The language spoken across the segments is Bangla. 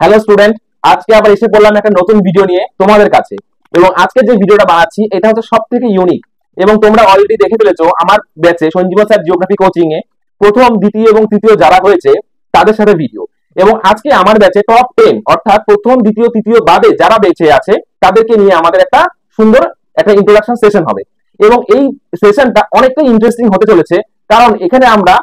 হ্যালো স্টুডেন্ট, আজকে আবার এসে পড়লাম একটা নতুন ভিডিও নিয়ে তোমাদের কাছে। এবং আজকে যে ভিডিওটা বানাচ্ছি এটা হচ্ছে সব থেকে ইউনিক। এবং তোমরা অলরেডি দেখে ফেলেছো আমার ব্যাচে সঞ্জীবন স্যার জিওগ্রাফি কোচিং এ প্রথম, দ্বিতীয় এবং তৃতীয় যারা হয়েছে তাদের সাথে ভিডিও। এবং আজকে আমার ব্যাচে টপ 10 অর্থাৎ প্রথম, দ্বিতীয়, তৃতীয় বাদে যারা বেঁচে আছে তাদেরকে নিয়ে আমাদের একটা সুন্দর একটা ইন্ট্রোডাকশন সেশন হবে। এবং এই সেশনটা অনেকটাই ইন্টারেস্টিং হতে চলেছে, কারণ এখানে আমরা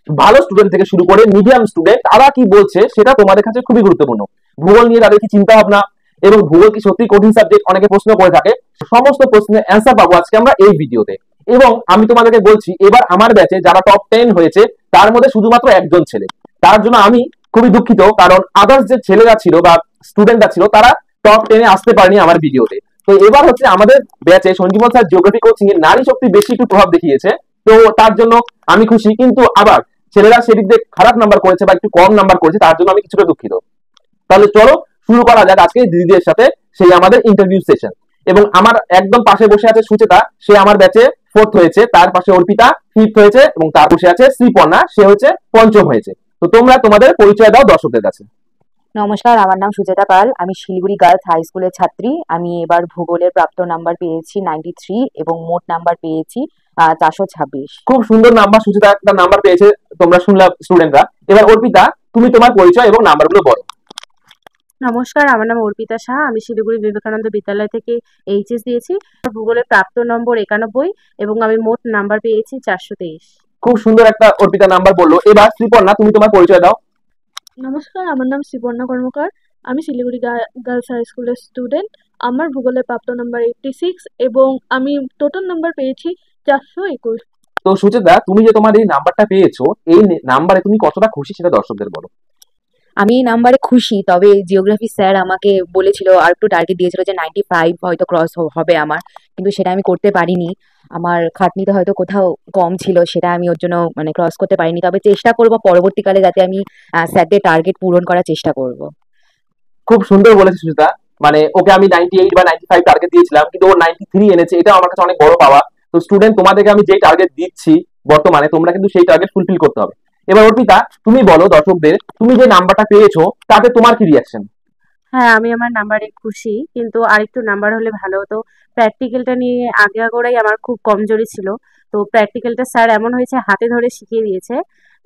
ভালো স্টুডেন্ট থেকে শুরু করে মিডিয়াম স্টুডেন্ট তারা কি বলছে সেটা তোমাদের কাছে খুবই গুরুত্বপূর্ণ। ভূগোল নিয়ে তাদের কি চিন্তা ভাবনা, এবং ভূগোল কি সত্যি কঠিন সাবজেক্ট অনেকে প্রশ্ন করে থাকে, সমস্ত প্রশ্নের অ্যান্সার পাবো আজকে আমরা এই ভিডিওতে। এবং আমি তোমাদেরকে বলছি, এবার আমার ব্যাচে যারা টপ 10 হয়েছে তার মধ্যে শুধুমাত্র একজন ছেলে। তার জন্য আমি খুবই দুঃখিত, কারণ আদার্স যে ছেলেরা ছিল বা স্টুডেন্টরা ছিল তারা টপ 10 আসতে পারেনি আমার ভিডিওতে। তো এবার হচ্ছে আমাদের ব্যাচে সঞ্জীবন স্যার জিওগ্রাফি কোচিং এর নারী শক্তি বেশি একটু প্রভাব দেখিয়েছে। তো তার জন্য আমি খুশি, কিন্তু আবার ছেলেরা সেদিক দিয়ে খারাপ নাম্বার করেছে বা একটু কম নাম্বার করেছে, তার জন্য আমি কিছুটা দুঃখিত। তাহলে চলো শুরু করা যাক আজকে দিদিদের সাথে সেই আমাদের ইন্টারভিউ সেশন। এবং আমার একদম পাশে বসে আছে সুচেতা, সে আমার ব্যাচে 4th হয়েছে। তার পাশে অর্পিতা 5th হয়েছে, এবং তার বসে আছে শ্রীপর্ণা, সে হচ্ছে 5ম হয়েছে। তো তোমরা তোমাদের পরিচয় দাও দর্শকদের কাছে। নমস্কার, আমার নাম সুচেতা পাল। আমি শিলিগুড়ি গার্লস হাই স্কুলের ছাত্রী। আমি এবার ভূগোলের প্রাপ্ত নাম্বার পেয়েছি 93 এবং মোট নাম্বার পেয়েছি 426। খুব সুন্দর নাম্বার, সুচেতা একটা নাম্বার পেয়েছে, তোমরা শুনলাম স্টুডেন্টরা। এবার অর্পিতা, তুমি তোমার পরিচয় এবং নাম্বারগুলো বলো। নমস্কার, আমার নাম অর্পিতা সাহা। আমি শিলিগুড়ি বিবেকানন্দ বিদ্যালয় থেকে এইচএস দিয়েছি। ভূগোলের প্রাপ্ত নম্বর 91 এবং আমি মোট নাম্বার পেয়েছি 423। খুব সুন্দর একটা অর্পিতা নাম্বার বললো। এবার শ্রীপর্ণা, তুমি তোমার পরিচয় দাও। নমস্কার, আমার নাম শ্রীপর্ণা কর্মকার। আমি শিলিগুড়ি গার্লস হাই স্কুলের স্টুডেন্ট। আমার ভূগোলের প্রাপ্ত নাম্বার 86 এবং আমি টোটাল নাম্বার পেয়েছি 421। তো সুচেতা, তুমি যে তোমার এই নাম্বারটা পেয়েছো, এই নাম্বারে তুমি কতটা খুশি সেটা দর্শকদের বলো। আমি এই নাম্বারে খুশি, তবে জিওগ্রাফি স্যার আমাকে বলেছিল আর একটু টার্গেট দিয়েছিল যে 95 হয়তো ক্রস হবে আমার, কিন্তু সেটা আমি করতে পারিনি। আমার খাটনিতে হয়তো কোথাও কম ছিল, সেটা আমি ওর জন্য ক্রস করতে পারিনি। তবে চেষ্টা করব পরবর্তীকালে যাতে আমি স্যারদের টার্গেট পূরণ করার চেষ্টা করব। খুব সুন্দর বলেছে সুচিতা। মানে ওকে আমি 98 বা 95 টার্গেট দিয়েছিলাম, কিন্তু ও 93 এনেছে, এটা আমার কাছে অনেক বড় পাওয়া। তো স্টুডেন্ট, তোমাদেরকে আমি যেই টার্গেট দিচ্ছি বর্তমানে, তোমরা কিন্তু সেই টার্গেট ফুলফিল করতে হবে। এবার অর্পিতা, তুমি বলো দর্শকদের, তুমি যে নাম্বারটা পেয়েছো তাতে তোমার কি রিয়াকশন। হ্যাঁ, আমি আমার নাম্বারে খুশি, কিন্তু আরেকটু নাম্বার হলে ভালো হতো। প্র্যাকটিক্যালটা নিয়ে আগাগোড়াই আমার খুব কমজোরি ছিল। তো প্র্যাকটিক্যালটা স্যার এমন হয়েছে হাতে ধরে শিখিয়ে দিয়েছে।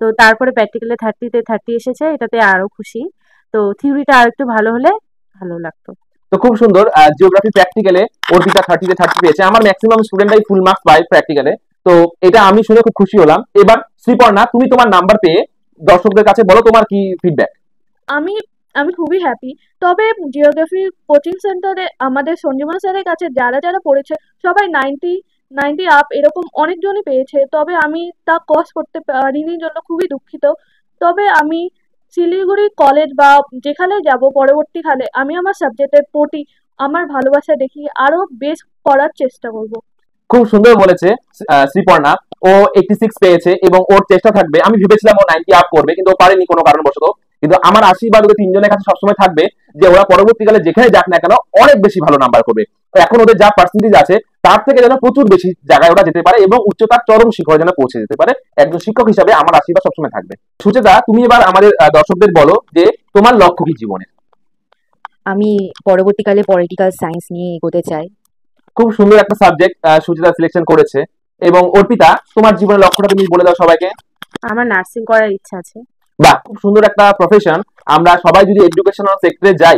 তো তারপরে প্র্যাকটিক্যালে 30-তে 30 এসেছে, এটাতে আরো খুশি। তো থিওরিটা আর একটু ভালো হলে ভালো লাগতো। তো খুব সুন্দর, জিওগ্রাফি প্র্যাকটিক্যালে অর্পিতা 30-তে 30 পেয়েছে। আমার ম্যাক্সিমাম স্টুডেন্টরাই ফুল মার্কস পায় প্র্যাকটিক্যালে। তো এটা আমি শুনে খুব খুশি হলাম। এবার শ্রীপর্ণা, তুমি তোমার নাম্বার পেয়ে দর্শকদের কাছে বলো তোমার কি ফিডব্যাক। আমি আমি খুবই হ্যাপি। তবে জিওগ্রাফি কোচিং সেন্টারে আমাদের সঞ্জীবন স্যারের কাছে যারা যারা পড়েছে সবাই 90 আপ এরকম অনেকজনই পেয়েছে। তবে আমি তা ক্রস করতে পারিনি জন্য খুবই দুঃখিত। তবে আমি শিলিগুড়ি কলেজ বা যেখানে যাব পরবর্তীকালে আমি আমার সাবজেক্টের প্রতি আমার ভালোবাসা দেখিয়ে আরো বেশ করার চেষ্টা করব। খুব সুন্দর বলেছে শ্রীপর্ণা। ও 86 পেয়েছে এবং ওর চেষ্টা থাকবে। আমি ভেবেছিলাম ও 90 আপ করবে, কিন্তু ও পারেনি কোনো কারণবশত। কিন্তু আমার আশীর্বাদ ওদের তিনজনের কাছে সবসময় থাকবে যে ওরা পরবর্তীকালে যেখানে যাক না কেন অনেক বেশি ভালো নাম্বার করবে। তো এখন ওদের যা পার্সেন্টেজ আছে তার থেকে যেন প্রচুর বেশি জায়গায় ওরা যেতে পারে এবং উচ্চতার চরম শিখরে যেন পৌঁছে যেতে পারে। একজন শিক্ষক হিসাবে আমার আশীর্বাদ সবসময় থাকবে। সুচেতা, তুমি এবার আমাদের দর্শকদের বলো যে তোমার লক্ষ্য কি জীবনে। আমি পরবর্তীকালে পলিটিক্যাল সায়েন্স নিয়ে এগোতে চাই। খুব সুন্দর একটা সাবজেক্ট সুচিতা সিলেকশন করেছে। এবং অর্পিতা, তোমার জীবনের লক্ষ্যটা তুমি বলে দাও সবাইকে। আমার নার্সিং করার ইচ্ছা আছে। বাহ, খুব সুন্দর একটা প্রফেশন। আমরা সবাই যদি এডুকেশনাল সেক্টরে যাই,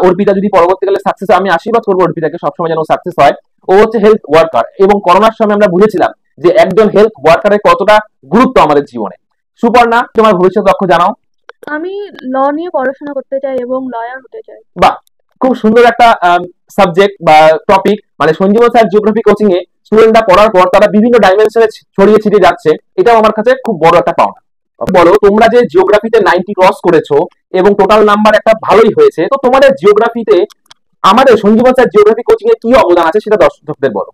অর্পিতা যদি পরবর্তীকালে সাকসেস, আমি আশীর্বাদ করবো অর্পিতাকে সবসময় যেন সাকসেস হয়। ও হচ্ছে হেলথ ওয়ার্কার, এবং করোনার সময় আমরা বুঝেছিলাম যে একজন হেলথ ওয়ার্কারের কতটা গুরুত্ব আমাদের জীবনে। সুপর্ণা, তোমার ভবিষ্যৎ লক্ষ্য জানাও। আমি ল নিয়ে পড়াশোনা করতে চাই এবং লয়ার হতে চাই। বাহ, খুব সুন্দর একটা সাবজেক্ট বা টপিক। মানে সঞ্জীবন স্যার জিওগ্রাফি কোচিং এ স্টুডেন্টরা পড়ার পর তারা বিভিন্ন ডাইমেনশনে ছড়িয়ে ছিটিয়ে যাচ্ছে, এটাও আমার কাছে খুব বড় একটা পাওনা। বলো, তোমরা যে জিওগ্রাফিতে 90 ক্রস করেছো এবং টোটাল নাম্বার একটা ভালোই হয়েছে, তো তোমাদের জিওগ্রাফিতে আমাদের সঞ্জীবন স্যার জিওগ্রাফি কোচিং এ কি অবদান আছে সেটা দর্শকদের বলো।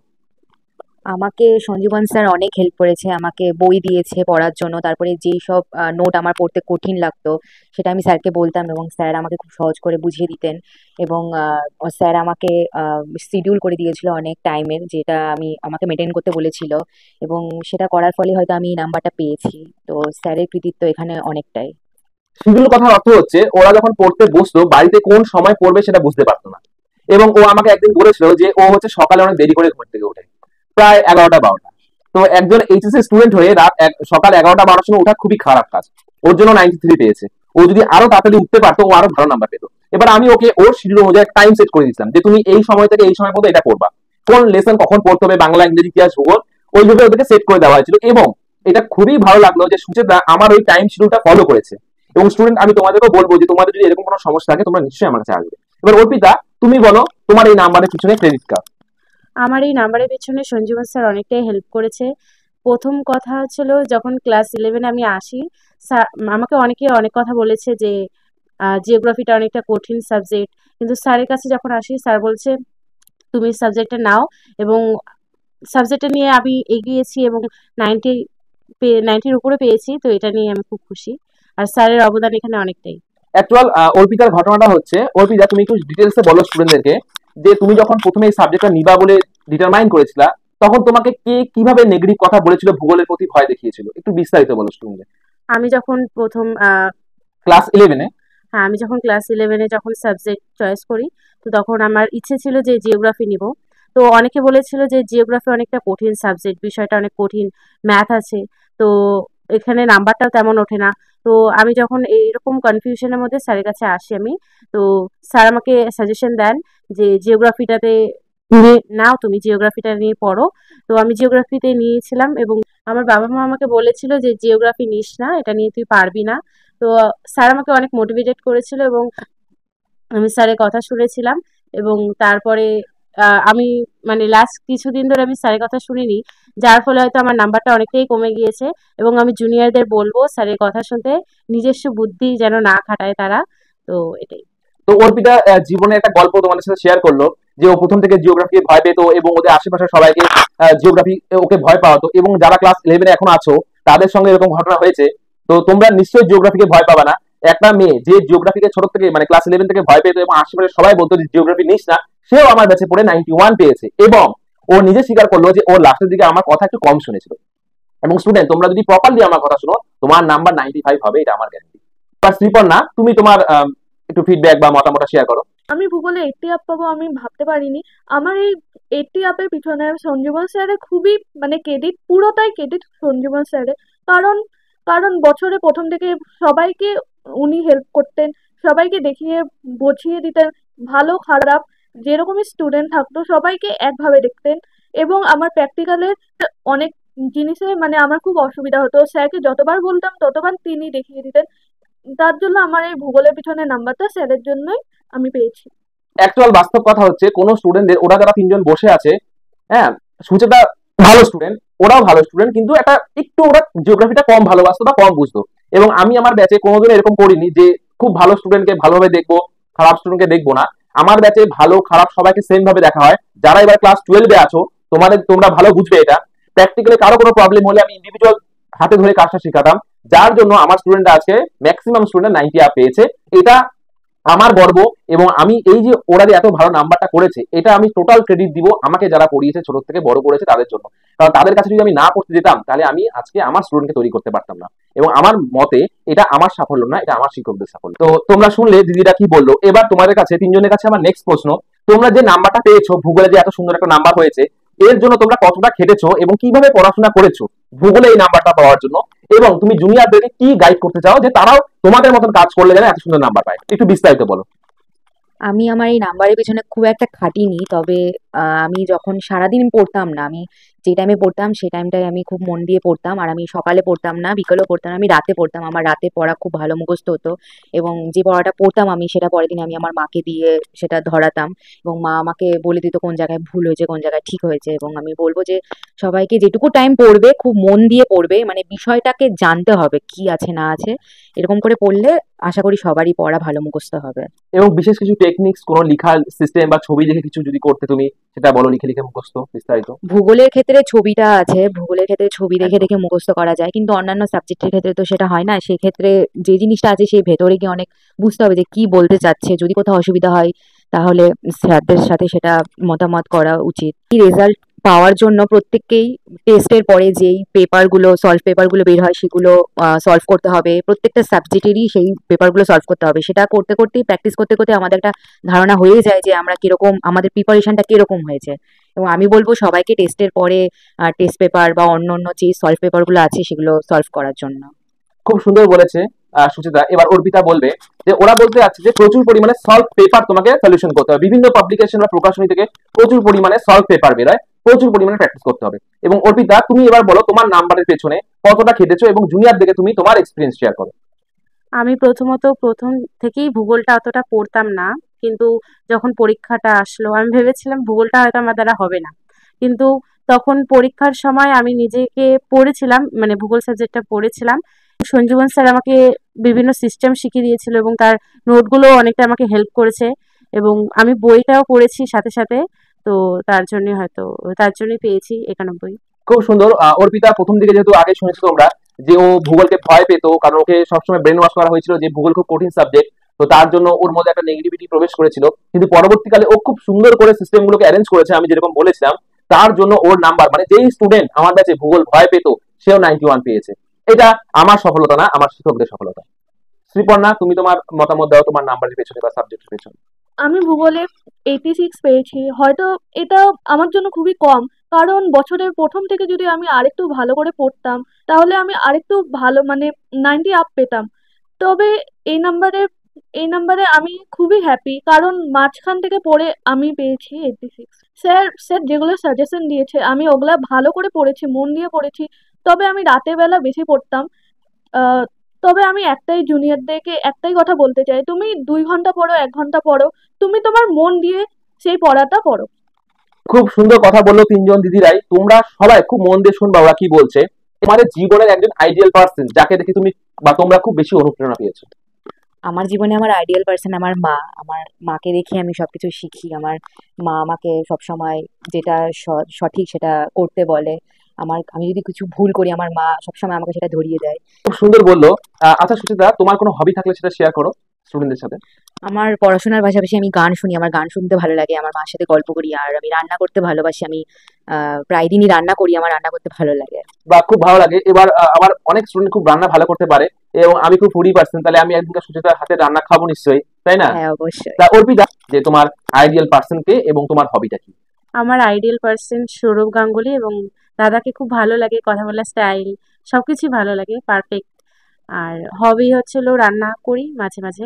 আমাকে সঞ্জীবন স্যার অনেক হেল্প করেছে, আমাকে বই দিয়েছে পড়ার জন্য। তারপরে যেই সব নোট আমার পড়তে কঠিন লাগতো সেটা আমি স্যারকে বলতাম এবং স্যার আমাকে খুব সহজ করে বুঝিয়ে দিতেন। এবং স্যার আমাকে শিডিউল করে দিয়েছিল অনেক টাইমের, যেটা আমাকে মেনটেন করতে বলেছিল, এবং সেটা করার ফলে হয়তো আমি এই নাম্বারটা পেয়েছি। তো স্যারের কৃতিত্ব এখানে অনেকটাই। শিডিউল কথার অর্থ হচ্ছে ওরা যখন পড়তে বসতো বাড়িতে কোন সময় পড়বে সেটা বুঝতে পারতো না। এবং ও আমাকে একদিন বলেছিল যে ও হচ্ছে সকালে অনেক দেরি করে ঘুম থেকে ওঠে, প্রায় 11টা 12টা। তো একজন এইচএসসি স্টুডেন্ট হয়ে সকাল 11টা 12টার সময় ওঠা খুবই খারাপ কাজ। ওর জন্য 93 পেয়েছে। ও যদি আরো তাড়াতাড়ি উঠতে পারতো ও আরো ভালো নাম্বার পেতো। এবার আমি ওকে ওর শিডিউল অনুযায়ী টাইম সেট করে দিয়েছিলাম যে তুমি এই সময় থেকে এই সময় পর্যন্ত এটা করবা, কোন লেসন কখন পড়তে হবে, বাংলা, ইংরেজি, ইতিহাস, ভূগোল, ওইভাবে ওদেরকে সেট করে দেওয়া হয়েছিল। এবং এটা খুবই ভালো লাগলো যে সুচেতা আমার ওই টাইম শিডিউলটা ফলো করেছে। এবং স্টুডেন্ট, আমি তোমাদেরকেও বলবো যে তোমাদের যদি এরকম কোনো সমস্যা থাকে তোমরা নিশ্চয়ই আমার কাছে আসবে। এবার অর্পিতা, তুমি বলো তোমার এই নাম্বারের পিছনে ক্রেডিট কার্ড। আমার এই নাম্বারের পেছনে সঞ্জীবন স্যার অনেকটাই হেল্প করেছে। প্রথম কথা হচ্ছিল যখন ক্লাস 11-এ আমি আসি, স্যার আমাকে অনেকে অনেক কথা বলেছে যে জিওগ্রাফিটা অনেকটা কঠিন সাবজেক্ট, কিন্তু স্যারের কাছে যখন আসি স্যার বলছে তুমি সাবজেক্টটা নাও, এবং সাবজেক্টটা নিয়ে আমি এগিয়েছি এবং 90 90-র উপরে পেয়েছি, তো এটা নিয়ে আমি খুব খুশি। আর স্যারের অবদান এখানে অনেকটাই। অ্যাকচুয়াল অর্পিতার ঘটনাটা হচ্ছে, অর্পিতা তুমি একটু ডিটেলসে বলো স্টুডেন্টদেরকে যে তুমি যখন প্রথমে এই সাবজেক্টটা নিবা বলে ডিটারমাইন করেছিলা, তখন তোমাকে কে কিভাবে নেগেটিভ কথা বলেছিল, ভূগোলের প্রতি ভয় দেখিয়েছিল, একটু বিস্তারিত বলো স্টুডেন্টদের। আমি যখন প্রথম ক্লাস 11-এ? হ্যাঁ, আমি যখন ক্লাস 11-এ যখন সাবজেক্ট চয়েস করি, তো তখন আমার ইচ্ছে ছিল যে জিওগ্রাফি নিব। তো অনেকে বলেছিল যে জিওগ্রাফি অনেকটা কঠিন সাবজেক্ট, বিষয়টা অনেক কঠিন, ম্যাথ আছে, তো এখানে নাম্বারটাও তেমন ওঠে না। তো আমি যখন এইরকম কনফিউশনের মধ্যে স্যারের কাছে আসি আমি, তো স্যার আমাকে সাজেশন দেন যে জিওগ্রাফিটাতে নাও, তুমি জিওগ্রাফিটা নিয়ে পড়ো। তো আমি জিওগ্রাফিতে নিয়েছিলাম, এবং আমার বাবা মা আমাকে বলেছিল যে জিওগ্রাফি নিস না, এটা নিয়ে তুই পারবি না। তো স্যার আমাকে অনেক মোটিভেটেড করেছিল, এবং আমি স্যারের কথা শুনেছিলাম। এবং তারপরে আমি মানে লাস্ট কিছুদিন ধরে আমি স্যারের কথা শুনিনি, যার ফলে হয়তো আমার নাম্বারটা অনেকটাই কমে গিয়েছে। এবং আমি জুনিয়রদের বলবো স্যারের কথা শুনতে, নিজস্ব বুদ্ধি যেন না খাটায় তারা। তো এটাই। তো অর্পিতা জীবনে একটা গল্প তোমাদের সাথে শেয়ার করলো যে ও প্রথম থেকে জিওগ্রাফি ভয় পেত এবং ওদের আশেপাশে সবাইকে জিওগ্রাফি ওকে ভয় পাওয়াতো, এবং যারা ক্লাস 11-এ এখন আছো তাদের সঙ্গে এরকম ঘটনা হয়েছে। তো তোমরা নিশ্চয়ই জিওগ্রাফিকে ভয় পাবা না। একটা মেয়ে যে জিওগ্রাফিকে ছোট থেকে মানে ক্লাস 11 থেকে ভয় পেত এবং আশেপাশে সবাই বলতো যে জিওগ্রাফি নিস না, সেও আমার ব্যাচে পড়ে 91 পেয়েছে। এবং ও নিজে স্বীকার করলো যে ওর লাস্টের দিকে আমার কথা একটু কম শুনেছিল। এবং স্টুডেন্ট, তোমরা যদি প্রপারলি আমার কথা শুনো তোমার নাম্বার 95 হবে, এটা আমার গ্যারান্টি। বা শ্রীপর্ণা, তুমি তোমার একটু ফিডব্যাক বা মতামত শেয়ার করো। আমি ভূগোলে 80 আপ পাবো আমি ভাবতে পারিনি। আমার এই 80 আপের পিছনে সঞ্জীবন স্যারের খুবই মানে ক্রেডিট, পুরোটাই ক্রেডিট সঞ্জীবন স্যারের। কারণ কারণ বছরে প্রথম থেকে সবাইকে উনি হেল্প করতেন, সবাইকে দেখিয়ে বুঝিয়ে দিতেন, ভালো খারাপ যেরকমই স্টুডেন্ট থাকতো সবাইকে একভাবে দেখতেন। এবং আমার প্র্যাকটিক্যালের অনেক জিনিসে মানে আমার খুব অসুবিধা হতো, স্যারকে যতবার বলতাম ততবার তিনি দেখিয়ে দিতেন। তার জন্য আমার এই ভূগোলের পিছনে নাম্বারটা স্যারের জন্যই আমি পেয়েছি। অ্যাকচুয়াল বাস্তব কথা হচ্ছে কোন স্টুডেন্টদের, ওরা যারা তিনজন বসে আছে, হ্যাঁ, সুচেতা ভালো স্টুডেন্ট, ওরাও ভালো স্টুডেন্ট, কিন্তু একটা একটু ওরা জিওগ্রাফিটা কম ভালোবাসতো বা কম বুঝতো। এবং আমি আমার ব্যাচে কোনোদিন এরকম করিনি যে খুব ভালো স্টুডেন্টকে ভালোভাবে দেখবো, খারাপ স্টুডেন্টকে দেখবো না। আমার ব্যাচে ভালো খারাপ সবাইকে সেম ভাবে দেখা হয়। যারা এবার ক্লাস 12-এ আছো তোমরা ভালো বুঝবে এটা। প্র্যাকটিক্যালি কারো কোনো প্রবলেম হলে আমি ইন্ডিভিজুয়াল হাতে ধরে কাজটা শেখাতাম, যার জন্য আমার স্টুডেন্টরা আজকে ম্যাক্সিমাম স্টুডেন্ট 90 আপ পেয়েছে। এটা আমার গর্ব। এবং আমি এই যে ওরা যে এত ভালো নাম্বারটা করেছে, এটা আমি টোটাল ক্রেডিট দিব আমাকে যারা পড়িয়েছে, ছোট থেকে বড় করেছে তাদের জন্য। কারণ তাদের কাছে যদি আমি না পড়তে যেতাম তাহলে আমি আজকে আমার স্টুডেন্টকে তৈরি করতে পারতাম না। এবং আমার মতে এটা আমার সাফল্য না, এটা আমার শিক্ষকদের সাফল্য। তো তোমরা শুনলে দিদিরা কি বললো। এবার তোমাদের কাছে তিনজনের কাছে আমার নেক্সট প্রশ্ন, তোমরা যে নাম্বারটা পেয়েছো, ভূগোলে যে এত সুন্দর একটা নাম্বার হয়েছে, এর জন্য তোমরা কতটা খেটেছো এবং কিভাবে পড়াশোনা করেছো ভূগোলে এই নাম্বারটা পাওয়ার জন্য, এবং তুমি জুনিয়রদেরকে কি গাইড করতে চাও যে তারাও তোমাদের মতন কাজ করলে যেন এত সুন্দর নাম্বার পায়, একটু বিস্তারিত বলো। আমি আমার এই নাম্বারের পেছনে খুব একটা খাটিনি, তবে আমি যখন সারাদিন পড়তাম না, আমি যে টাইমে পড়তাম সেই টাইমটায় আমি খুব মন দিয়ে পড়তাম। আর আমি সকালে পড়তাম না, বিকেলেও পড়তাম না, আমি রাতে পড়তাম। আমার রাতে পড়া খুব ভালো মুখস্থ হতো, এবং যে পড়াটা পড়তাম আমি সেটা পরের দিন আমি আমার মাকে দিয়ে সেটা ধরাতাম, এবং মা আমাকে বলে দিত কোন জায়গায় ভুল হয়েছে কোন জায়গায় ঠিক হয়েছে। এবং আমি বলবো যে সবাইকে যেটুকু টাইম পড়বে খুব মন দিয়ে পড়বে, মানে বিষয়টাকে জানতে হবে কি আছে না আছে, এরকম করে পড়লে আশা করি সবারই পড়া ভালো মুখস্থ হবে। এবং বিশেষ কিছু টেকনিক্স, কোনো লিখার সিস্টেম বা ছবি দেখে কিছু যদি করতে তুমি সেটা বলো, লিখে লিখে মুখস্থ বিস্তারিত। ভূগোলের ক্ষেত্রে ছবিটা আছে, ভূগোলের ক্ষেত্রে ছবি দেখে দেখে মুখস্থ করা যায়, কিন্তু অন্যান্য সাবজেক্টের ক্ষেত্রে তো সেটা হয় না। সেক্ষেত্রে যে জিনিসটা আছে সেই ভেতরে গিয়ে অনেক বুঝতে হবে যে কি বলতে চাচ্ছে। যদি কোথাও অসুবিধা হয় তাহলে স্যারদের সাথে সেটা মতামত করা উচিত। কি রেজাল্ট পাওয়ার জন্য প্রত্যেককেই টেস্টের পরে যেই সলভ পেপারগুলো বের হয় সেগুলো সলভ করতে হবে, প্রত্যেকটা সাবজেক্টেরই সেই পেপারগুলো সলভ করতে হবে। সেটা করতে করতেই প্র্যাকটিস করতে করতে আমাদের একটা ধারণা হয়ে যায় যে আমরা কিরকম, আমাদের প্রিপারেশনটা কিরকম হয়েছে। এবং আমি বলবো সবাইকে টেস্টের পরে টেস্ট পেপার বা অন্য অন্য যে সলভ পেপারগুলো আছে সেগুলো সলভ করার জন্য। খুব সুন্দর বলেছে সুচিতা। এবার অর্পিতা বলবে যে ওরা বলতে যাচ্ছে যে প্রচুর পরিমাণে সলভ পেপার তোমাকে সলিউশন করতে হবে, বিভিন্ন পাবলিকেশন বা প্রকাশনী থেকে প্রচুর পরিমাণে সলভ পেপার বেরোয়, প্রচুর পরিমাণে প্র্যাকটিস করতে হবে। এবং অর্পিতা, তুমি এবার বলো তোমার নাম্বারের পেছনে কতটা খেটেছো এবং জুনিয়র দেখে তুমি তোমার এক্সপিরিয়েন্স শেয়ার করো। আমি প্রথম থেকেই ভূগোলটা অতটা পড়তাম না, কিন্তু যখন পরীক্ষাটা আসলো আমি ভেবেছিলাম ভূগোলটা হয়তো আমার দ্বারা হবে না, কিন্তু তখন পরীক্ষার সময় আমি নিজেকে পড়েছিলাম, মানে ভূগোল সাবজেক্টটা পড়েছিলাম। সঞ্জীবন স্যার আমাকে বিভিন্ন সিস্টেম শিখিয়ে দিয়েছিল এবং তার নোটগুলো অনেকটা আমাকে হেল্প করেছে, এবং আমি বইটাও পড়েছি সাথে সাথে। তো তার জন্যই পেয়েছি 91। খুব সুন্দর। অর্পিতা, প্রথম দিকে যেহেতু আগে শুনেছো তোমরা যে ও ভূগোলকে ভয় পেত, কারণ ওকে সবসময় ব্রেন ওয়াশ করা হয়েছিল যে ভূগোল খুব কঠিন সাবজেক্ট, তো তার জন্য ওর মধ্যে একটা নেগেটিভিটি প্রবেশ করেছিল। কিন্তু পরবর্তীকালে ও খুব সুন্দর করে সিস্টেম গুলোকে অ্যারেঞ্জ করেছে, আমি যেরকম বলেছিলাম। তার জন্য ওর নাম্বার, মানে যেই স্টুডেন্ট আমার কাছে ভূগোল ভয় পেত সেও 91 পেয়েছে। এটা আমার সফলতা না, আমার শিক্ষকদের সফলতা। শ্রীপর্ণা, তুমি তোমার মতামত দাও তোমার নাম্বারের পেছনে বা সাবজেক্টের পেছনে। আমি ভূগোলে 86 পেয়েছি। হয়তো এটা আমার জন্য খুবই কম, কারণ বছরের প্রথম থেকে যদি আমি আরেকটু ভালো করে পড়তাম তাহলে আমি আরেকটু ভালো মানে 90 আপ পেতাম। তবে এই নাম্বারে এই নাম্বারে আমি খুবই হ্যাপি, কারণ মাঝখান থেকে পড়ে আমি পেয়েছি 86। স্যার স্যার যেগুলো সাজেশন দিয়েছে আমি ওগুলা ভালো করে পড়েছি, মন দিয়ে পড়েছি। তবে আমি রাতের বেলা বেশি পড়তাম। আহ, তবে আমি জুনিয়রদেরকে একটাই কথা বলতে চাই, তুমি 2 ঘন্টা পড়ো, 1 ঘন্টা পড়ো, তুমি তোমার মন দিয়ে সেই পড়াটা পড়ো। খুব সুন্দর কথা বললো তিনজন দিদিরাই। তোমরা সবাই খুব মন দিয়ে শুনবা ওরা কি বলছে। তোমাদের জীবনের একজন আইডিয়াল পার্সন যাকে দেখে তুমি বা তোমরা খুব বেশি অনুপ্রেরণা পেয়েছো। আমার জীবনে আমার আইডিয়াল পার্সন আমার মা। আমার মাকে দেখে আমি সবকিছু শিখি। আমার মা আমাকে সবসময় যেটা সঠিক সেটা করতে বলে। আমি যদি কিছু ভুল করি আমার মা সবসময় আমাকে সেটা ধরিয়ে দেয়। খুব সুন্দর বললো। আচ্ছা সুচিতা, তোমার কোনো হবি থাকলে সেটা শেয়ার করো স্টুডেন্টদের সাথে। আমার পড়াশোনার পাশাপাশি আমি গান শুনি। আমার গান শুনতে ভালো লাগে। আমার মার সাথে গল্প করি। আর আমি রান্না করতে ভালোবাসি। আমি প্রায় দিনই রান্না করি। আমার রান্না করতে ভালো লাগে। বা খুব ভালো লাগে। এবার আমার অনেক স্টুডেন্ট খুব রান্না ভালো করতে পারে এবং আমি খুব ফুডি পার্সন, তাহলে আমি একদিন সুচিতার হাতে রান্না খাবো নিশ্চয়ই, তাই না? হ্যাঁ, অবশ্যই। তা অর্পিতা, যে তোমার আইডিয়াল পার্সন কে এবং তোমার হবিটা কি? আমার আইডিয়াল পার্সন সৌরভ গাঙ্গুলি, এবং দাদাকে খুব ভালো লাগে, কথা বলার স্টাইল সবকিছুই ভালো লাগে, পারফেক্ট। আর হবি হচ্ছিল রান্না করি মাঝে মাঝে,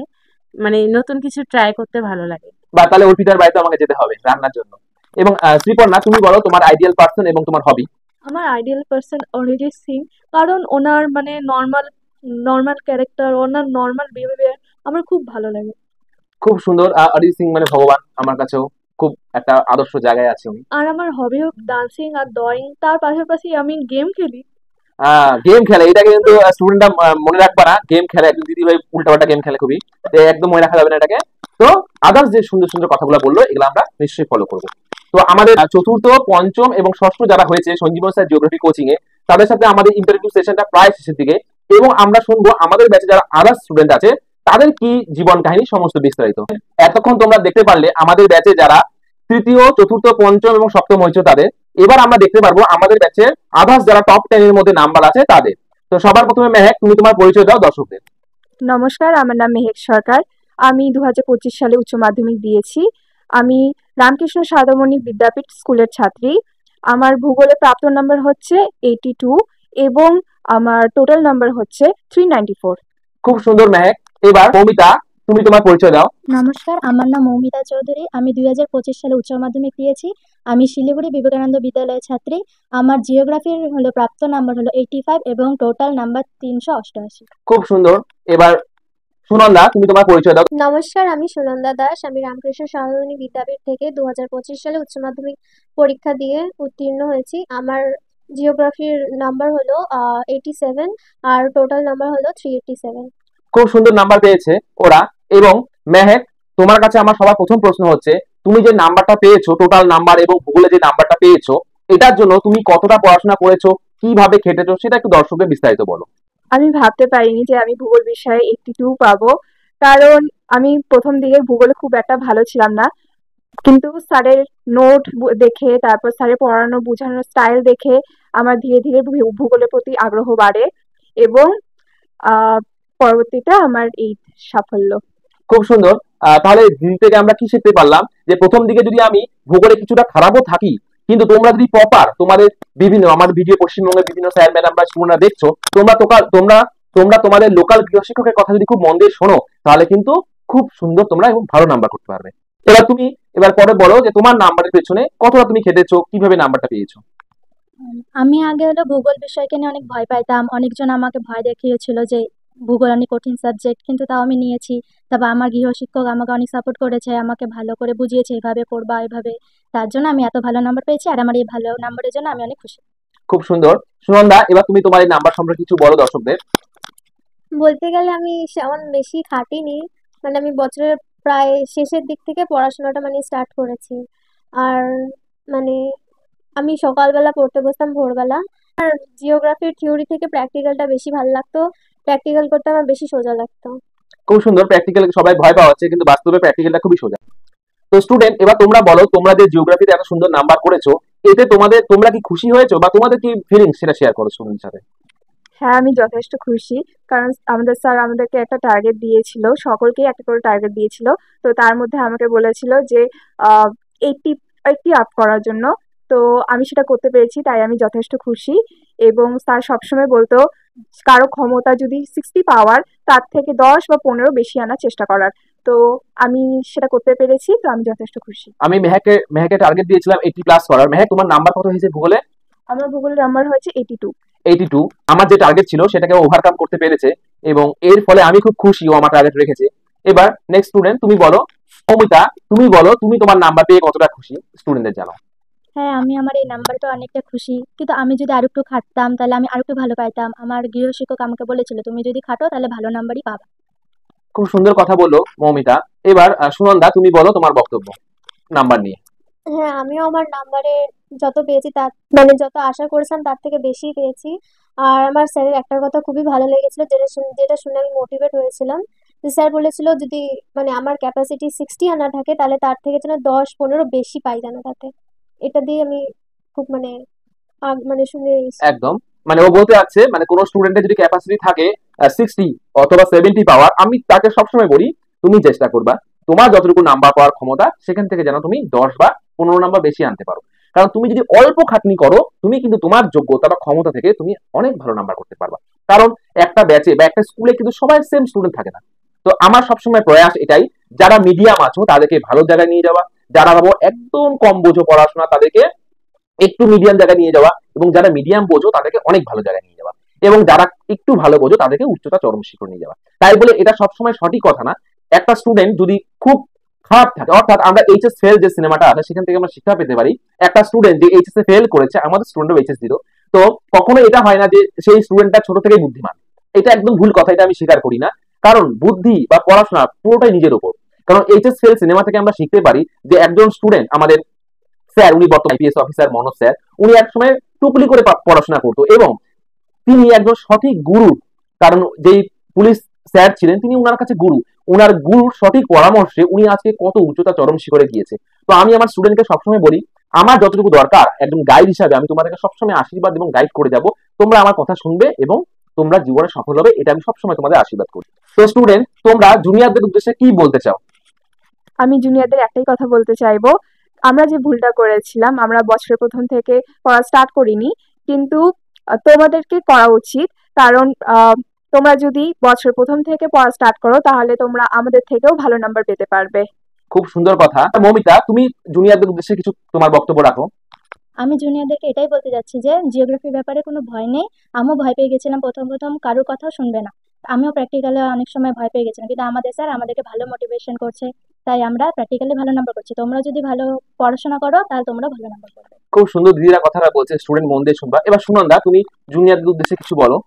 মানে নতুন কিছু ট্রাই করতে ভালো লাগে। বা তাহলে অর্পিতার বাড়িতে আমাকে যেতে হবে রান্নার জন্য। এবং শ্রীপর্ণা, তুমি বলো তোমার আইডিয়াল পার্সন এবং তোমার হবি। আমার আইডিয়াল পার্সন অরিজিৎ সিং, কারণ ওনার মানে নর্মাল নর্মাল ক্যারেক্টার, ওনার নর্মাল বিহেভিয়ার আমার খুব ভালো লাগে। খুব সুন্দর। অরিজিৎ সিং মানে ভগবান আমার কাছেও, খুব একটা আদর্শ জায়গায় আছে উনি। আর আমার হবি হোক ডান্সিং আর ড্রয়িং, তার পাশাপাশি আমি গেম খেলি। গেম খেলে, এটা কিন্তু স্টুডেন্টরা মনে রাখবা না, গেম খেলে একজন দিদি ভাই উল্টাপাল্টা গেম খেলে খুবই, তো একদম মনে রাখা যাবে না এটাকে। তো আদার্স যে সুন্দর সুন্দর কথাগুলো বললো এগুলো আমরা নিশ্চয়ই ফলো করবো। তো আমাদের চতুর্থ, পঞ্চম এবং ষষ্ঠ যারা হয়েছে সঞ্জীবন স্যার জিওগ্রাফি কোচিং এ, তাদের সাথে আমাদের ইন্টারভিউ সেশনটা প্রায় শেষের দিকে, এবং আমরা শুনবো আমাদের ব্যাচে যারা আদার্স স্টুডেন্ট আছে তাদের কি জীবন কাহিনী সমস্ত বিস্তারিত। এতক্ষণ তোমরা দেখতে পারলে আমাদের ব্যাচে যারা তৃতীয়, চতুর্থ, পঞ্চম এবং সপ্তম হয়েছে তাদের। এবার আমরা দেখতে পারবো আমাদের ব্যাচের আদার্স যারা টপ 10 এর মধ্যে নাম্বার আছে তাদের। তো সবার প্রথমে মেহেক, তুমি তোমার পরিচয় দাও দর্শকদের। নমস্কার, আমার নাম মেহেক সরকার। আমি 2025 সালে উচ্চ মাধ্যমিক দিয়েছি। আমি রামকৃষ্ণ সারদামণি বিদ্যাপীঠ স্কুলের ছাত্রী। আমার ভূগোলে প্রাপ্ত নাম্বার হচ্ছে 82 এবং আমার টোটাল নাম্বার হচ্ছে 394। খুব সুন্দর মেহেক। এবার মৌমিতা, তুমি তোমার পরিচয় দাও। নমস্কার, আমার নাম মৌমিতা চৌধুরী। আমি 2025 সালে উচ্চ মাধ্যমিক দিয়েছি। আমি শিলিগুড়ি বিবেকানন্দ বিদ্যালয়ের ছাত্রী। আমার জিওগ্রাফির প্রাপ্ত নাম্বার হলো 85 এবং টোটাল নাম্বার 388। খুব সুন্দর। এবার সুনন্দা, তুমি তোমার পরিচয় দাও। নমস্কার, আমি সুনন্দা দাস। আমি রামকৃষ্ণ সারদামণি বিদ্যাপীঠ থেকে 2025 সালে উচ্চ মাধ্যমিক পরীক্ষা দিয়ে উত্তীর্ণ হয়েছি। আমার জিওগ্রাফির নাম্বার হলো 87 আর টোটাল নাম্বার হলো 387। খুব সুন্দর নাম্বার পেয়েছে ওরা। এবং মেহেক, তোমার কাছে আমার সবার প্রথম প্রশ্ন হচ্ছে, তুমি যে নাম্বারটা পেয়েছো টোটাল নাম্বার এবং ভূগোলে যে নাম্বারটা পেয়েছো, এটার জন্য তুমি কতটা পড়াশোনা করেছো, কিভাবে খেটেছো, সেটা একটু দর্শকদের বিস্তারিত বলো। আমি ভাবতে পারিনি যে আমি ভূগোল বিষয়ে 82 পাবো, কারণ আমি প্রথম দিকে ভূগোলে খুব একটা ভালো ছিলাম না। কিন্তু স্যারের নোট দেখে, তারপর স্যারের পড়ানো বোঝানোর স্টাইল দেখে আমার ধীরে ধীরে ভূগোলের প্রতি আগ্রহ বাড়ে এবং আহ, পরবর্তীতে আমার এই সাফল্য। খুব সুন্দর। তাহলে দিদি থেকে আমরা কি শিখতে পারলাম যে প্রথম দিকে যদি আমি ভূগোলে কিছুটা খারাপও থাকি, কিন্তু তোমরা যদি প্রপার তোমাদের বিভিন্ন আমাদের ভিডিও পশ্চিমবঙ্গের বিভিন্ন স্যার ম্যাডাম বা স্টুডেন্টরা দেখছো, তোমরা তোমাদের লোকাল গৃহ শিক্ষকের কথা যদি খুব মন দিয়ে শোনো, তাহলে কিন্তু খুব সুন্দর তোমরা এবং ভালো নাম্বার করতে পারবে। এবার পরে বলো যে তোমার নাম্বারের পেছনে কতটা তুমি খেটেছো, কিভাবে নাম্বারটা পেয়েছো। আমি আগে হলো ভূগোল বিষয়কে নিয়ে অনেক ভয় পাইতাম, অনেকজন আমাকে ভয় দেখিয়েছিল যে ভূগোল অনেক কঠিন সাবজেক্ট, কিন্তু তাও আমি নিয়েছি। তারপর আমার গৃহশিক্ষক আমাকে অনেক সাপোর্ট করেছে, আমাকে ভালো করে বুঝিয়েছে এভাবে করবা এভাবে। তার জন্য আমি এত ভালো নাম্বার পেয়েছি, আর আমার এই ভালো নাম্বারের জন্য আমি অনেক খুশি। খুব সুন্দর। সুনন্দা, এবার তুমি তোমার এই নাম্বার সম্পর্কে কিছু বলো দর্শকদের। বলতে গেলে আমি সেমন বেশি খাটিনি, মানে আমি বছরের প্রায় শেষের দিক থেকে পড়াশোনাটা মানে স্টার্ট করেছি। আর মানে আমি সকালবেলা পড়তে বসতাম ভোরবেলা। আর জিওগ্রাফির থিওরি থেকে প্র্যাকটিক্যালটা বেশি ভালো লাগতো, প্র্যাকটিক্যাল করতে আমার বেশি সোজা লাগতো। খুব সুন্দর। প্র্যাকটিক্যাল সবাই ভয় পাওয়া হচ্ছে, কিন্তু বাস্তবে প্র্যাকটিক্যালটা খুবই সোজা। তো স্টুডেন্ট, এবার তোমরা বলো তোমরা যে জিওগ্রাফিতে এত সুন্দর নাম্বার করেছো, এতে তোমরা কি খুশি হয়েছো বা তোমাদের কি ফিলিংস সেটা শেয়ার করো স্টুডেন্টের সাথে। হ্যাঁ, আমি যথেষ্ট খুশি, কারণ আমাদের স্যার আমাদেরকে একটা টার্গেট দিয়েছিল, সকলকেই একটা করে টার্গেট দিয়েছিল। তো তার মধ্যে আমাকে বলেছিল যে 80 আপ করার জন্য। তো আমি সেটা করতে পেরেছি, তাই আমি যথেষ্ট খুশি। এবং স্যার সবসময় বলতো কারো ক্ষমতা যদি 60 পাওয়ার, তার থেকে 10 বা 15 বেশি আনার চেষ্টা করার। তো আমি সেটা করতে পেরেছি, তো আমি যথেষ্ট খুশি। আমি মেহেকে টার্গেট দিয়েছিলাম 80+ করার। মেহেক, তোমার নাম্বার কত হয়েছে ভূগোলে? আমার ভূগোলের নাম্বার হয়েছে 82। 82। আমার যে টার্গেট ছিল সেটাকে ওভারকাম করতে পেরেছে, এবং এর ফলে আমি খুব খুশি ও আমার টার্গেট রেখেছে। এবার নেক্সট স্টুডেন্ট, তুমি বলো। অমিতা, তুমি বলো তুমি তোমার নাম্বার পেয়ে কতটা খুশি, স্টুডেন্টদের জানাও। হ্যাঁ, আমি আমার এই নাম্বার তো অনেকটা খুশি, কিন্তু আমি যদি আরেকটু খাটতাম তাহলে আমি আরেকটু ভালো পাইতাম। আমার গৃহশিক্ষক আমাকে বলেছিল তুমি যদি খাটো তাহলে ভালো নাম্বারই পাবা। খুব সুন্দর কথা বললো মৌমিতা। এবার সুনন্দা, তুমি বলো তোমার বক্তব্য নাম্বার নিয়ে। হ্যাঁ, আমিও আমার নাম্বারে যত পেয়েছি তার মানে যত আশা করেছিলাম তার থেকে বেশি পেয়েছি। আর আমার স্যারের একটা কথা খুবই ভালো লেগেছিল, যেটা শুনে আমি মোটিভেট হয়েছিলাম। যে স্যার বলেছিল যদি মানে আমার ক্যাপাসিটি 60 আনা থাকে, তাহলে তার থেকে যেন 10-15 বেশি পাই যেন তাতে। এটা দিয়ে আমি খুব মানে মানে শুনে একদম, মানে ও বলতে যাচ্ছে মানে কোন স্টুডেন্টের যদি ক্যাপাসিটি থাকে 60 অথবা 70 পাওয়ার, আমি তাকে সবসময় বলি তুমি চেষ্টা করবা তোমার যতটুকু নাম্বার পাওয়ার ক্ষমতা সেখান থেকে যেন তুমি 10 বা 15 নাম্বার বেশি আনতে পারো। কারণ তুমি যদি অল্প খাটনি করো, তুমি কিন্তু তোমার যোগ্যতা বা ক্ষমতা থেকে তুমি অনেক ভালো নাম্বার করতে পারবা। কারণ একটা ব্যাচে বা একটা স্কুলে কিন্তু সবাই সেম স্টুডেন্ট থাকে না। তো আমার সবসময় প্রয়াস এটাই, যারা মিডিয়াম আছো তাদেরকে ভালো জায়গায় নিয়ে যাওয়া, যারা ভাবো একদম কম বোঝো পড়াশোনা তাদেরকে একটু মিডিয়াম জায়গায় নিয়ে যাওয়া, এবং যারা মিডিয়াম বোঝো তাদেরকে অনেক ভালো জায়গায় নিয়ে যাওয়া, এবং যারা একটু ভালো বোঝো তাদেরকে উচ্চতা চরম শিখরে নিয়ে যাওয়া। তাই বলে এটা সবসময় সঠিক কথা না। একটা স্টুডেন্ট যদি খুব খারাপ থাকে, অর্থাৎ আমরা এইচএস ফেল যে সিনেমাটা আছে সেখান থেকে আমরা শিক্ষা পেতে পারি, একটা স্টুডেন্ট যে এইচএস এ ফেল করেছে, আমাদের স্টুডেন্ট এইচএস দিল, তো কখনো এটা হয় না যে সেই স্টুডেন্টটা ছোট থেকেই বুদ্ধিমান। এটা একদম ভুল কথা, এটা আমি স্বীকার করি না। কারণ বুদ্ধি বা পড়াশোনা পুরোটাই নিজের উপর। কারণ এইচএস ফেল সিনেমা থেকে আমরা শিখতে পারি যে একজন স্টুডেন্ট, আমাদের স্যার, উনি বর্তমান আইপিএস অফিসার মনোজ স্যার, উনি একসময় টুকলি করে পড়াশোনা করতো, এবং তিনি একজন সঠিক গুরু। কারণ যেই পুলিশ স্যার ছিলেন তিনি উনার কাছে গুরু, উনার গুরুর সঠিক পরামর্শে উনি আজকে কত উচ্চতা চরম শিখরে গিয়েছে। তো আমি আমার স্টুডেন্টকে সবসময় বলি আমার যতটুকু দরকার একজন গাইড হিসাবে আমি তোমাদেরকে সবসময় আশীর্বাদ এবং গাইড করে যাব, তোমরা আমার কথা শুনবে এবং তোমরা জীবনে সফল হবে, এটা আমি সবসময় তোমাদের আশীর্বাদ করি। তো স্টুডেন্ট, তোমরা জুনিয়রদের উদ্দেশ্যে কি বলতে চাও? আমি জুনিয়রদের একটাই কথা বলতে চাইবো, আমরা যে ভুলটা করেছিলাম, আমরা বছরের প্রথম থেকে পড়া স্টার্ট করিনি, কিন্তু তোমাদেরকে করা উচিত। কারণ তোমরা যদি বছরের প্রথম থেকে পড়া স্টার্ট করো তাহলে তোমরা আমাদের থেকেও ভালো নাম্বার পেতে পারবে। খুব সুন্দর কথা। মৌমিতা, তুমি জুনিয়রদের উদ্দেশ্যে কিছু তোমার বক্তব্য রাখো। আমি জুনিয়রদেরকে এটাই বলতে যাচ্ছি যে জিওগ্রাফির ব্যাপারে কোনো ভয় নেই। আমিও ভয় পেয়ে গেছিলাম প্রথম প্রথম, কারোর কথাও শুনবে না। আমিও প্র্যাকটিক্যালে অনেক সময় ভয় পেয়ে গেছিলাম, কিন্তু আমাদের স্যার আমাদেরকে ভালো মোটিভেশন করছে, তাই আমরা প্র্যাকটিক্যালি ভালো নাম্বার করছি। তোমরা যদি ভালো পড়াশোনা করো তাহলে তোমরা ভালো নাম্বার করবে। খুব সুন্দর দিদিরা কথাটা বলছে, স্টুডেন্ট মন দিয়ে শুনবা। এবার সুনন্দা, তুমি জুনিয়রদের উদ্দেশ্যে কিছু বলো।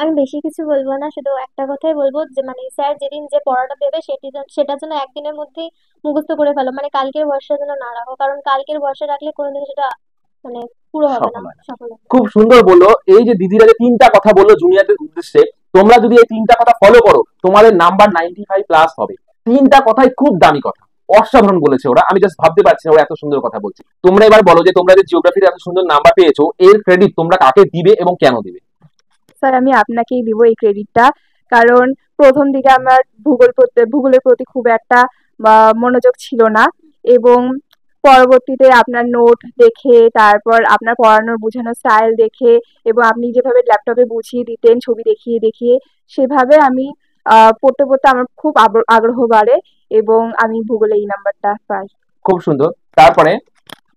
আমি বেশি কিছু বলবো না, শুধু একটা কথাই বলবো যে মানে স্যার যেদিন যে পড়াটা দেবে সেটা যেন একদিনের মধ্যেই মুখস্থ করে ফেলো, মানে কালকের ভরসা যেন না রাখো, কারণ কালকের ভরসা রাখলে কোনোদিন সেটা মানে পুরো হবে না, সফল হবে না। খুব সুন্দর বললো। এই যে দিদিরা যে 3টা কথা বললো জুনিয়রদের উদ্দেশ্যে, তোমরা যদি এই 3টা কথা ফলো করো তোমাদের নাম্বার 95+ হবে। 3টা কথাই খুব দামি কথা। অসাধারণ বলেছে ওরা, আমি জাস্ট ভাবতে পারছি না ওরা এত সুন্দর কথা বলছে। তোমরা এবার বলো যে তোমরা যে জিওগ্রাফিতে এত সুন্দর নাম্বার পেয়েছো, এর ক্রেডিট তোমরা কাকে দিবে এবং কেন দিবে? স্যার আমি আপনাকেই দিব এই ক্রেডিটটা, কারণ প্রথম দিকে আমার ভূগোলের প্রতি খুব একটা মনোযোগ ছিল না, এবং পরবর্তীতে আপনার নোট দেখে, তারপর আপনার পড়ানোর বোঝানোর স্টাইল দেখে, এবং আপনি যেভাবে ল্যাপটপে বুঝিয়ে দিতেন ছবি দেখিয়ে দেখিয়ে, সেভাবে আমি পড়তে পড়তে আমার খুব আগ্রহ বাড়ে, এবং আমি ভূগোলে এই নাম্বারটা পাই। খুব সুন্দর। তারপরে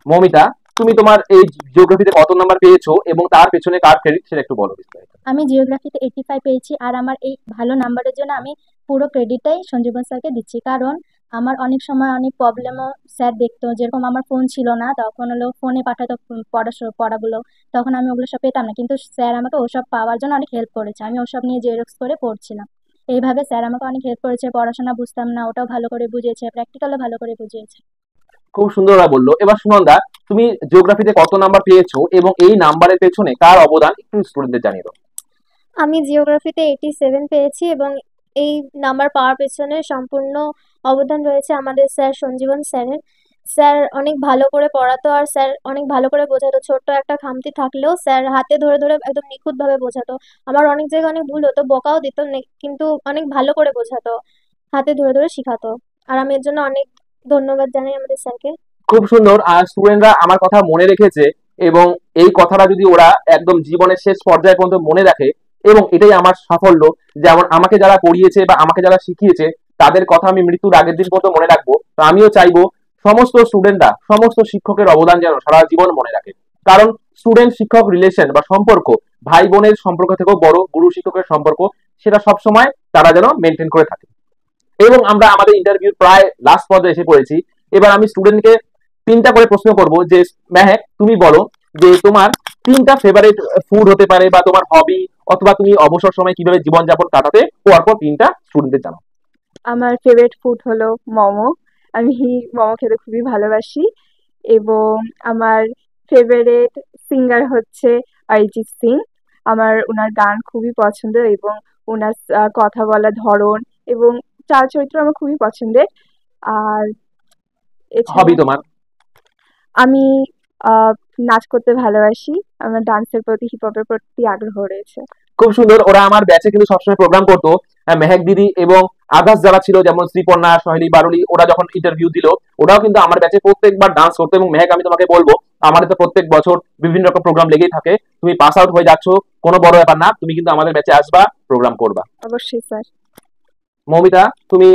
মৌমিতা, তুমি তোমার এই জিওগ্রাফিতে কত নাম্বার পেয়েছো এবং তার পেছনে কার ক্রেডিট সেটা একটু বলো বিস্তারিত। আমি জিওগ্রাফিতে 85 পেয়েছি, আর আমার এই ভালো নাম্বারের জন্য আমি পুরো ক্রেডিটটাই সঞ্জীবন স্যারকে দিচ্ছি। কারণ আমার অনেক সময় অনেক প্রবলেমও স্যার দেখতো, যেরকম আমার ফোন ছিল না, তখন হলো ফোনে পাঠাতো পড়াগুলো, তখন আমি ওগুলো সব পেতাম না, কিন্তু স্যার আমাকে ওসব পাওয়ার জন্য অনেক হেল্প করেছে। আমি ওসব নিয়ে জেরক্স করে পড়ছিলাম। এইভাবে স্যার আমাকে অনেক হেল্প করেছে, পড়াশোনা বুঝতাম না ওটাও ভালো করে বুঝিয়েছে, প্র্যাকটিক্যালও ভালো করে বুঝিয়েছে। খুব সুন্দর ওরা বললো। এবার সুনন্দা, তুমি জিওগ্রাফিতে কত নাম্বার পেয়েছো এবং এই নাম্বারের পেছনে কার অবদান একটু স্টুডেন্টদের জানিয়ে দাও। আমি জিওগ্রাফিতে 87 পেয়েছি এবং এই নাম্বার পাওয়ার পেছনে সম্পূর্ণ অবদান রয়েছে আমাদের স্যার সঞ্জীবন স্যারের। স্যার অনেক ভালো করে পড়াতো আর স্যার অনেক ভালো করে বোঝাতো। ছোট্ট একটা খামতি থাকলেও স্যার হাতে ধরে ধরে একদম নিখুঁতভাবে বোঝাতো। আমার অনেক জায়গায় অনেক ভুল হতো, বকাও দিত, কিন্তু অনেক ভালো করে বোঝাতো, হাতে ধরে ধরে শেখাতো। আর আমি এর জন্য অনেক ধন্যবাদ জানাই আমাদের স্যারকে। খুব সুন্দর। আর স্টুডেন্টরা আমার কথা মনে রেখেছে, এবং এই কথাটা যদি ওরা একদম জীবনের শেষ পর্যায়ে পর্যন্ত মনে রাখে, এবং এটাই আমার সাফল্য। যেমন আমাকে যারা পড়িয়েছে বা আমাকে যারা শিখিয়েছে তাদের কথা আমি মৃত্যুর আগের দিন পর্যন্ত মনে রাখবো। তো আমিও চাইবো সমস্ত স্টুডেন্টরা সমস্ত শিক্ষকের অবদান যেন সারা জীবন মনে রাখে। কারণ স্টুডেন্ট শিক্ষক রিলেশন বা সম্পর্ক ভাই বোনের সম্পর্ক থেকেও বড়, গুরু শিক্ষকের সম্পর্ক, সেটা সবসময় তারা যেন মেনটেন করে থাকে। এবং আমরা আমাদের ইন্টারভিউ প্রায় লাস্ট পর্যায়ে এসে পড়েছি। এবার আমি স্টুডেন্টকে 3টা করে প্রশ্ন করব, যে মেহেক তুমি বলো যে তোমার 3টা ফেভারিট ফুড হতে পারে বা তোমার হবি, অথবা তুমি অবসর সময় কিভাবে জীবনযাপন কাটাতে, পরপর 3টা স্টুডেন্টদের জানাও। আমার ফেভারিট ফুড হলো মোমো। আমি মোমো খেতে খুবই ভালোবাসি, এবং আমার ফেভারিট সিঙ্গার হচ্ছে অরিজিৎ সিং। আমার ওনার গান খুবই পছন্দ, এবং ওনার কথা বলার ধরন এবং চাল চরিত্র আমার খুবই পছন্দের। আর এছাড়া হবি তোমার? আমি নাচ করতে ভালোবাসি, আমার ডান্সের প্রতি, হিপ হপের প্রতি আগ্রহ রয়েছে। খুব সুন্দর। ওরা আমার ব্যাচে কিন্তু সবসময় প্রোগ্রাম করতো। মেহেক দিদি এবং আদার্স যারা ছিল, যেমন শ্রীপর্ণা, সহেলি, বারুলি, ওরা যখন ইন্টারভিউ দিল ওরাও কিন্তু আমার ব্যাচে প্রত্যেকবার ডান্স করতো। এবং মেহেক, আমি তোমাকে বলবো, আমাদের তো প্রত্যেক বছর বিভিন্ন রকম প্রোগ্রাম লেগেই থাকে। তুমি পাস আউট হয়ে যাচ্ছ, কোনো বড় ব্যাপার না, তুমি কিন্তু আমাদের ব্যাচে আসবা, প্রোগ্রাম করবা। অবশ্যই স্যার। মৌমিতা, তুমি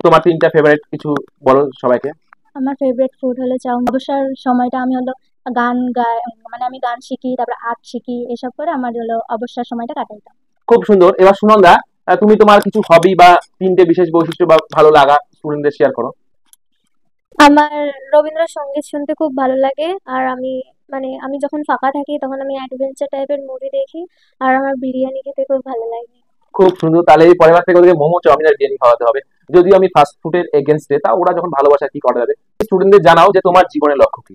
তোমার 3টা ফেভারিট কিছু বলো সবাইকে। আমার ফেভারিট ফুড হলো চাউমিন। অবসর সময়টা আমি হলো গান গাই, মানে আমি গান শিখি, তারপর আর্ট শিখি, এসব করে আমার হলো অবসর সময়টা কাটাইতাম। খুব সুন্দর। এবার সুনন্দা, তুমি তোমার কিছু হবি বা 3টে বিশেষ বৈশিষ্ট্য বা ভালো লাগা স্টুডেন্টদের শেয়ার করো। আমার রবীন্দ্রসঙ্গীত শুনতে খুব ভালো লাগে। আর আমি যখন ফাঁকা থাকি তখন আমি অ্যাডভেঞ্চার টাইপের মুভি দেখি। আর আমার বিরিয়ানি খেতে খুব ভালো লাগে। খুব সুন্দর। তাহলে এই পরিবার থেকে ওদেরকে মোমো, চাউমিন আর বিরিয়ানি খাওয়াতে হবে। যদিও আমি ফাস্ট ফুডের এগেনস্টে, তা ওরা যখন ভালোবাসে কি করা যাবে। স্টুডেন্টদের জানাও যে তোমার জীবনের লক্ষ্য কি।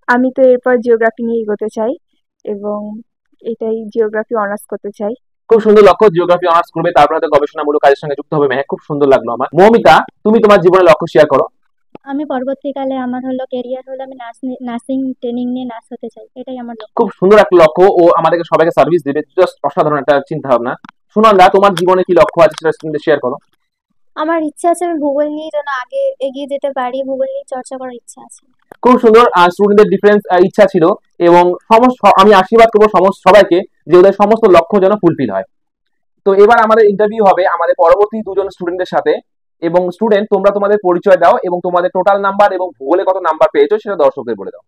আমি তো এরপর জিওগ্রাফি নিয়ে এগোতে চাই, এবং এটাই জিওগ্রাফি অনার্স করতে চাই। খুব সুন্দর লক্ষ্য, জিওগ্রাফি অনার্স করবে, তারপরে হয়তো গবেষণামূলক কাজের সঙ্গে যুক্ত হবে। মেহেক, খুব সুন্দর লাগলো আমার। মৌমিতা, তুমি তোমার জীবনের লক্ষ্য শেয়ার করো। আমি পরবর্তীকালে আমার হলো ক্যারিয়ার হলো আমি নার্সিং ট্রেনিং নিয়ে নার্স হতে চাই, এটাই আমার লক্ষ্য। খুব সুন্দর একটা লক্ষ্য, ও আমাদেরকে সবাইকে সার্ভিস দেবে, জাস্ট অসাধারণ একটা চিন্তা ভাবনা। সুনন্দা, তোমার জীবনে কি লক্ষ্য আছে সেটা স্টুডেন্টদের শেয়ার করো। আমার ইচ্ছা আছে আমি ভূগোল নিয়ে যেন আগে এগিয়ে যেতে পারি, ভূগোল নিয়ে চর্চা করার ইচ্ছা আছে। খুব সুন্দর। স্টুডেন্টদের ডিফারেন্স ইচ্ছা ছিল, এবং আমি আশীর্বাদ করবো সবাইকে যে ওদের সমস্ত লক্ষ্য যেন ফুলফিল হয়। তো এবার আমাদের ইন্টারভিউ হবে আমাদের পরবর্তী 2জন স্টুডেন্টের সাথে। এবং স্টুডেন্ট, তোমরা তোমাদের পরিচয় দাও এবং তোমাদের টোটাল নাম্বার এবং ভূগোলে কত নাম্বার পেয়েছো সেটা দর্শকদের বলে দাও।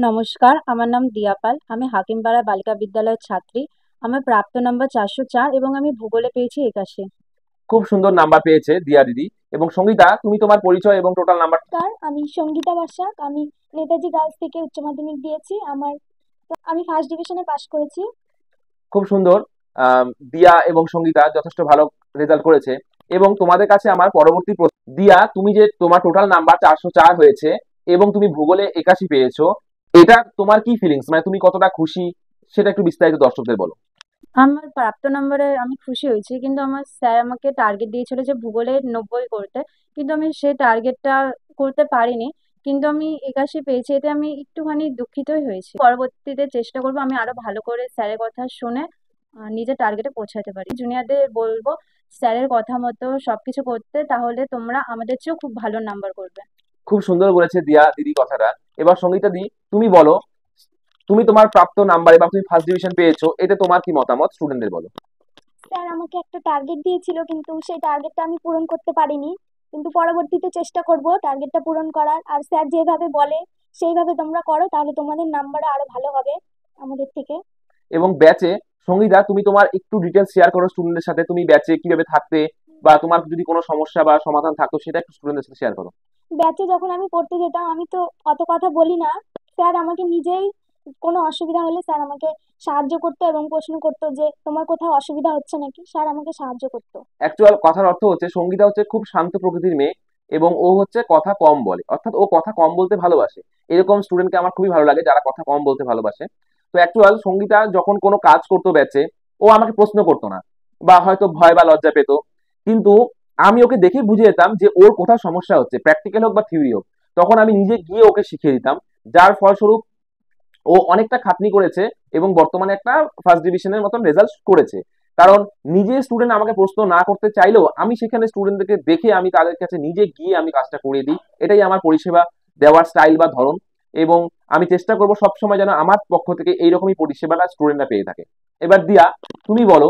নমস্কার, আমার নাম দিয়া পাল। আমি হাকিমপাড়া বালিকা বিদ্যালয়ের ছাত্রী। আমার প্রাপ্ত নাম্বার 404 এবং আমি ভূগোলে পেয়েছি 81। খুব সুন্দর নাম্বার পেয়েছে দিয়া দিদি। এবং সঙ্গীতা, তুমি তোমার পরিচয় এবং টোটাল নাম্বার। স্যার, আমি সঙ্গীতা বসাক, আমি নেতাজি গার্লস থেকে উচ্চ মাধ্যমিক দিয়েছি। আমি ফার্স্ট ডিভিশনে পাশ করেছি। খুব সুন্দর। দিয়া এবং সঙ্গীতা যথেষ্ট ভালো রেজাল্ট করেছে। এবং তোমাদের কাছে আমার পরবর্তী প্রশ্ন, দিয়া, তুমি যে তোমার টোটাল নাম্বার 404 হয়েছে এবং তুমি ভূগোলে 81 পেয়েছো, এটা তোমার কি ফিলিংস, মানে তুমি কতটা খুশি সেটা একটু বিস্তারিত দর্শকদের বলো। আমার প্রাপ্ত নম্বরে আমি খুশি হয়েছি, কিন্তু আমার স্যার আমাকে টার্গেট দিয়েছিল যে ভূগোলে 90 করতে, কিন্তু আমি সেই টার্গেটটা করতে পারিনি, কিন্তু আমি 81 পেয়েছি, এতে আমি একটুখানি দুঃখিতই হয়েছি। পরবর্তীতে চেষ্টা করবো আমি আরো ভালো করে স্যারের কথা শুনে নিজের টার্গেটে পৌঁছাতে পারি। জুনিয়রদের বলবো স্যারের কথা মতো সবকিছু করতে, তাহলে তোমরা আমাদের চেয়েও খুব ভালো নাম্বার করবে। খুব সুন্দর বলেছে দিয়া দিদি কথাটা। এবার সঙ্গীতা দি তুমি বলো, তুমি তোমার প্রাপ্ত নাম্বারে বা তুমি ফার্স্ট ডিভিশন পেয়েছো, এতে তোমার কি মতামত স্টুডেন্টদের বলো। স্যার আমাকে একটা টার্গেট দিয়েছিল, কিন্তু সেই টার্গেটটা আমি পূরণ করতে পারিনি, কিন্তু পরবর্তীতে চেষ্টা করব টার্গেটটা পূরণ করার। আর স্যার যেভাবে বলে সেইভাবে তোমরা করো, তাহলে তোমাদের নাম্বারও আরো ভালো হবে আমাদের থেকে। এবং ব্যাচে সঙ্গীতা তুমি তোমার একটু ডিটেলস শেয়ার করো স্টুডেন্টদের সাথে, তুমি ব্যাচে কিভাবে থাকতে বা তোমার যদি কোনো সমস্যা বা সমাধান থাকতো সেটা একটু স্টুডেন্টদের সাথে শেয়ার করো। ব্যাচে যখন আমি পড়তে যেতাম আমি তো অত কথা বলি না, স্যার আমাকে নিজেই কোনো অসুবিধা হলে স্যার আমাকে সাহায্য করতো এবং প্রশ্ন করতো যে তোমার কোথাও অসুবিধা হচ্ছে নাকি, স্যার আমাকে সাহায্য করতো। অ্যাকচুয়াল কথার অর্থ হচ্ছে সঙ্গীতা হচ্ছে খুব শান্ত প্রকৃতির মেয়ে এবং ও হচ্ছে কথা কম বলে, অর্থাৎ ও কথা কম বলতে ভালোবাসে। এরকম স্টুডেন্টকে আমার খুবই ভালো লাগে যারা কথা কম বলতে ভালোবাসে। তো অ্যাকচুয়াল সঙ্গীতা যখন কোনো কাজ করতো ব্যাচে, ও আমাকে প্রশ্ন করতো না বা হয়তো ভয় বা লজ্জা পেতো, কিন্তু আমি ওকে দেখে বুঝে যেতাম যে ওর কোথাও সমস্যা হচ্ছে, প্র্যাকটিক্যাল হোক বা থিওরি হোক। তখন আমি নিজে গিয়ে ওকে শিখিয়ে দিতাম, যার ফলস্বরূপ ও অনেকটা খাটনি করেছে এবং বর্তমানে একটা ফার্স্ট ডিভিশনের মতন রেজাল্ট করেছে। কারণ নিজে স্টুডেন্ট আমাকে প্রশ্ন না করতে চাইলেও আমি সেখানে স্টুডেন্টদেরকে দেখে আমি তাদের কাছে নিজে গিয়ে আমি কাজটা করিয়ে দিই। এটাই আমার পরিষেবা দেওয়ার স্টাইল বা ধরন, এবং আমি চেষ্টা করবো সবসময় যেন আমার পক্ষ থেকে এইরকমই পরিষেবাটা স্টুডেন্টরা পেয়ে থাকে। এবার দিয়া তুমি বলো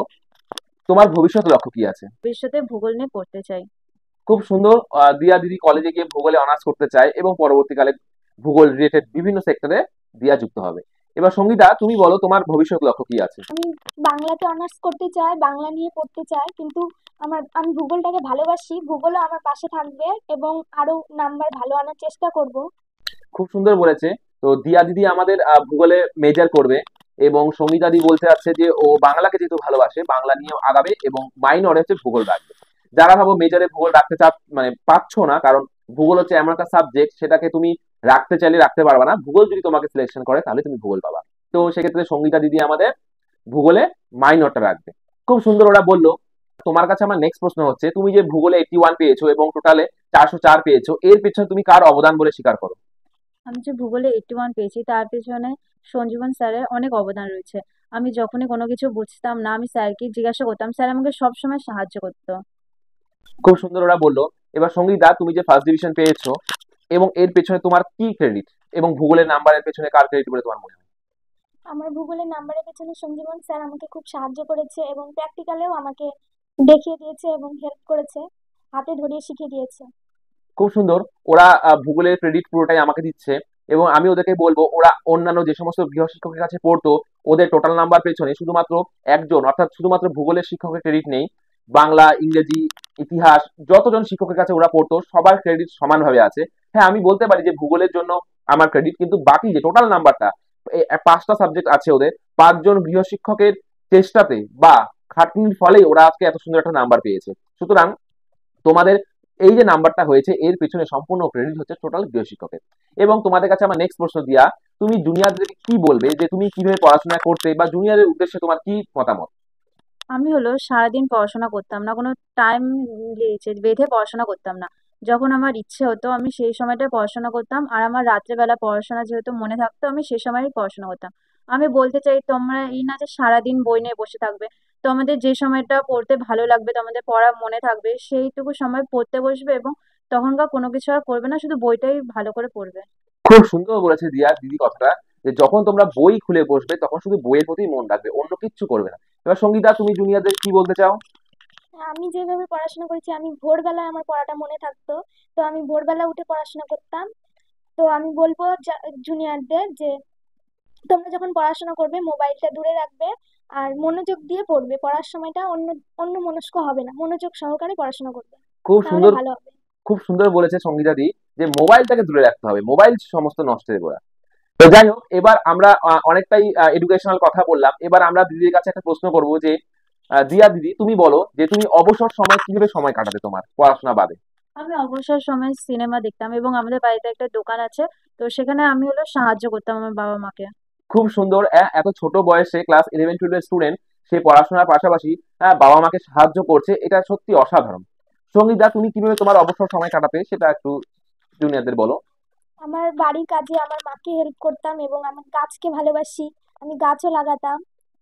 তোমার ভবিষ্যৎ লক্ষ্য কি আছে। ভবিষ্যতে ভূগোল নিয়ে পড়তে চাই। খুব সুন্দর। দিয়া দিদি কলেজে গিয়ে ভূগোলে অনার্স করতে চায় এবং পরবর্তীকালে ভূগোল রিলেটেড বিভিন্ন সেক্টরে দিয়া যুক্ত হবে। এবার সঙ্গীতা তুমি বলো তোমার ভবিষ্যৎ লক্ষ্য কি আছে। আমি বাংলাতে অনার্স করতে চাই, বাংলা নিয়ে পড়তে চাই, কিন্তু আমি ভূগোলটাকে ভালোবাসি, ভূগোলও আমার পাশে থাকবে এবং আরো নাম্বার ভালো আনার চেষ্টা করব। খুব সুন্দর বলেছে। তো দিয়া দিদি আমাদের ভূগোলে মেজর করবে এবং সঙ্গীতা দি বলতে চাচ্ছে যে ও বাংলাকে যেহেতু ভালোবাসে বাংলা নিয়েও আগাবে এবং মাইনরে হচ্ছে ভূগোল রাখবে। যারা ভাবো মেজরে ভূগোল রাখতে মানে পাচ্ছ না, কারণ ভূগোল হচ্ছে এমন একটা সাবজেক্ট সেটাকে তুমি রাখতে চাইলে রাখতে পারবা না, ভূগোল যদি তোমাকে সিলেকশন করে তাহলে তুমি ভূগোল পাবা। তো সেক্ষেত্রে সঙ্গীতা দিদি আমাদের ভূগোলে মাইনরটা রাখবে। খুব সুন্দর ওরা বললো। তোমার কাছে আমার নেক্সট প্রশ্ন হচ্ছে, তুমি যে ভূগোলে 81 পেয়েছো এবং টোটালে 404 পেয়েছো, এর পেছনে তুমি কার অবদান বলে স্বীকার করো। আমি যে ভূগোলে 81 পেয়েছি তার পেছনে সঞ্জীবন স্যারের অনেক অবদান রয়েছে। আমি যখনই কোনো কিছু বুঝতাম না আমি স্যারকে জিজ্ঞাসা করতাম, স্যার আমাকে সবসময় সাহায্য করতো। খুব সুন্দর ওরা বললো। এবার সঙ্গীতা তুমি যে ফার্স্ট ডিভিশন পেয়েছো এবং এর পেছনে তোমার কি ক্রেডিট, এবং ভূগোলের নাম্বারের পেছনে কার ক্রেডিট বলে তোমার মনে হয়। আমার ভূগোলের নাম্বারের পেছনে সঞ্জীবন স্যার আমাকে খুব সাহায্য করেছে এবং প্র্যাকটিক্যালেও আমাকে দেখিয়ে দিয়েছে এবং হেল্প করেছে, হাতে ধরিয়ে শিখিয়ে দিয়েছে। খুব সুন্দর। ওরা ভূগোলের ক্রেডিট পুরোটাই আমাকে দিচ্ছে এবং আমি ওদেরকে বলবো ওরা অন্যান্য যে সমস্ত গৃহ শিক্ষকের কাছে পড়তো ওদের টোটাল নাম্বার পেছনে শুধুমাত্র একজন, অর্থাৎ শুধুমাত্র ভূগোলের শিক্ষকের ক্রেডিট নেই, বাংলা, ইংরেজি, ইতিহাস যতজন শিক্ষকের কাছে ওরা পড়তো সবার ক্রেডিট সমানভাবে আছে। হ্যাঁ আমি বলতে পারি যে ভূগোলের জন্য আমার ক্রেডিট, কিন্তু বাকি যে টোটাল নাম্বারটা 5টা সাবজেক্ট আছে ওদের, 5জন গৃহ শিক্ষকের চেষ্টাতে বা খাটনির ফলেই ওরা আজকে এত সুন্দর একটা নাম্বার পেয়েছে। সুতরাং তোমাদের এই যে নাম্বারটা হয়েছে এর পিছনে সম্পূর্ণ ক্রেডিট হচ্ছে টোটাল গৃহ শিক্ষকের। এবং তোমাদের কাছে আমার নেক্সট প্রশ্ন দিয়া, তুমি জুনিয়রদেরকে কি বলবে যে তুমি কিভাবে পড়াশোনা করতে, বা জুনিয়রের উদ্দেশ্যে তোমার কি মতামত। আমি হলো সারাদিন পড়াশোনা করতাম না, কোনো টাইম বেঁধে পড়াশোনা করতাম না। যখন আমার ইচ্ছে হতো আমি সেই সময়টা পড়াশোনা করতাম, আর আমার রাত্রেবেলা পড়াশোনা যেহেতু মনে থাকতো আমি সেই সময়ই পড়াশোনা করতাম। আমি বলতে চাই তোমরা এই না যে সারাদিন বই নিয়ে বসে থাকবে, তোমাদের যে সময়টা পড়তে ভালো লাগবে, তোমাদের পড়া মনে থাকবে সেইটুকু সময় পড়তে বসবে এবং তখনকার কোনো কিছু আর করবে না, শুধু বইটাই ভালো করে পড়বে। খুব সুন্দর বলেছে দিয়া দিদি কথাটা, যে যখন তোমরা বই খুলে বসবে তখন শুধু বইয়ের প্রতি মন রাখবে, অন্য কিচ্ছু করবে না। এবার সঙ্গীতা তুমি জুনিয়রদের কি বলতে চাও। আমি যেভাবে পড়াশোনা করেছি, আমি ভোরবেলায় আমার পড়াটা মনে থাকতো, তো আমি ভোরবেলা উঠে পড়াশোনা করতাম। তো আমি বলবো জুনিয়রদের যে তোমরা যখন পড়াশোনা করবে মোবাইলটা দূরে রাখবে আর মনোযোগ দিয়ে পড়বে, পড়ার সময়টা অন্য অন্য মনস্ক হবে না, মনোযোগ সহকারে পড়াশোনা করবে, খুব তাহলে সুন্দর, ভালো হবে। খুব সুন্দর বলেছে সঙ্গীতা দি যে মোবাইলটাকে দূরে রাখতে হবে, মোবাইল সমস্ত নষ্টের গোড়া। তো যাই হোক, এবার আমরা অনেকটাই এডুকেশনাল কথা বললাম। এবার আমরা দিদির কাছে একটা প্রশ্ন করব যে দিয়া দিদি তুমি বলো যে তুমি অবসর সময় কিভাবে সময় কাটাতে তোমার পড়াশোনা বাদে। আমি অবসর সময় সিনেমা দেখতাম এবং আমাদের বাড়িতে একটা দোকান আছে, তো সেখানে আমি হলো সাহায্য করতাম আমার বাবা মাকে। খুব সুন্দর। এত ছোট বয়সে ক্লাস 11-12 স্টুডেন্ট সে পড়াশোনার পাশাপাশি বাবা মাকে সাহায্য করছে, এটা সত্যি অসাধারণ। সঙ্গীতা, তুমি কিভাবে তোমার অবসর সময় কাটাতে সেটা একটু জুনিয়রদের বলো। আমার বাড়ির কাজে আমার মাকে হেল্প করতাম এবং আমার গাছকে ভালোবাসি, আমি গাছও লাগাতাম।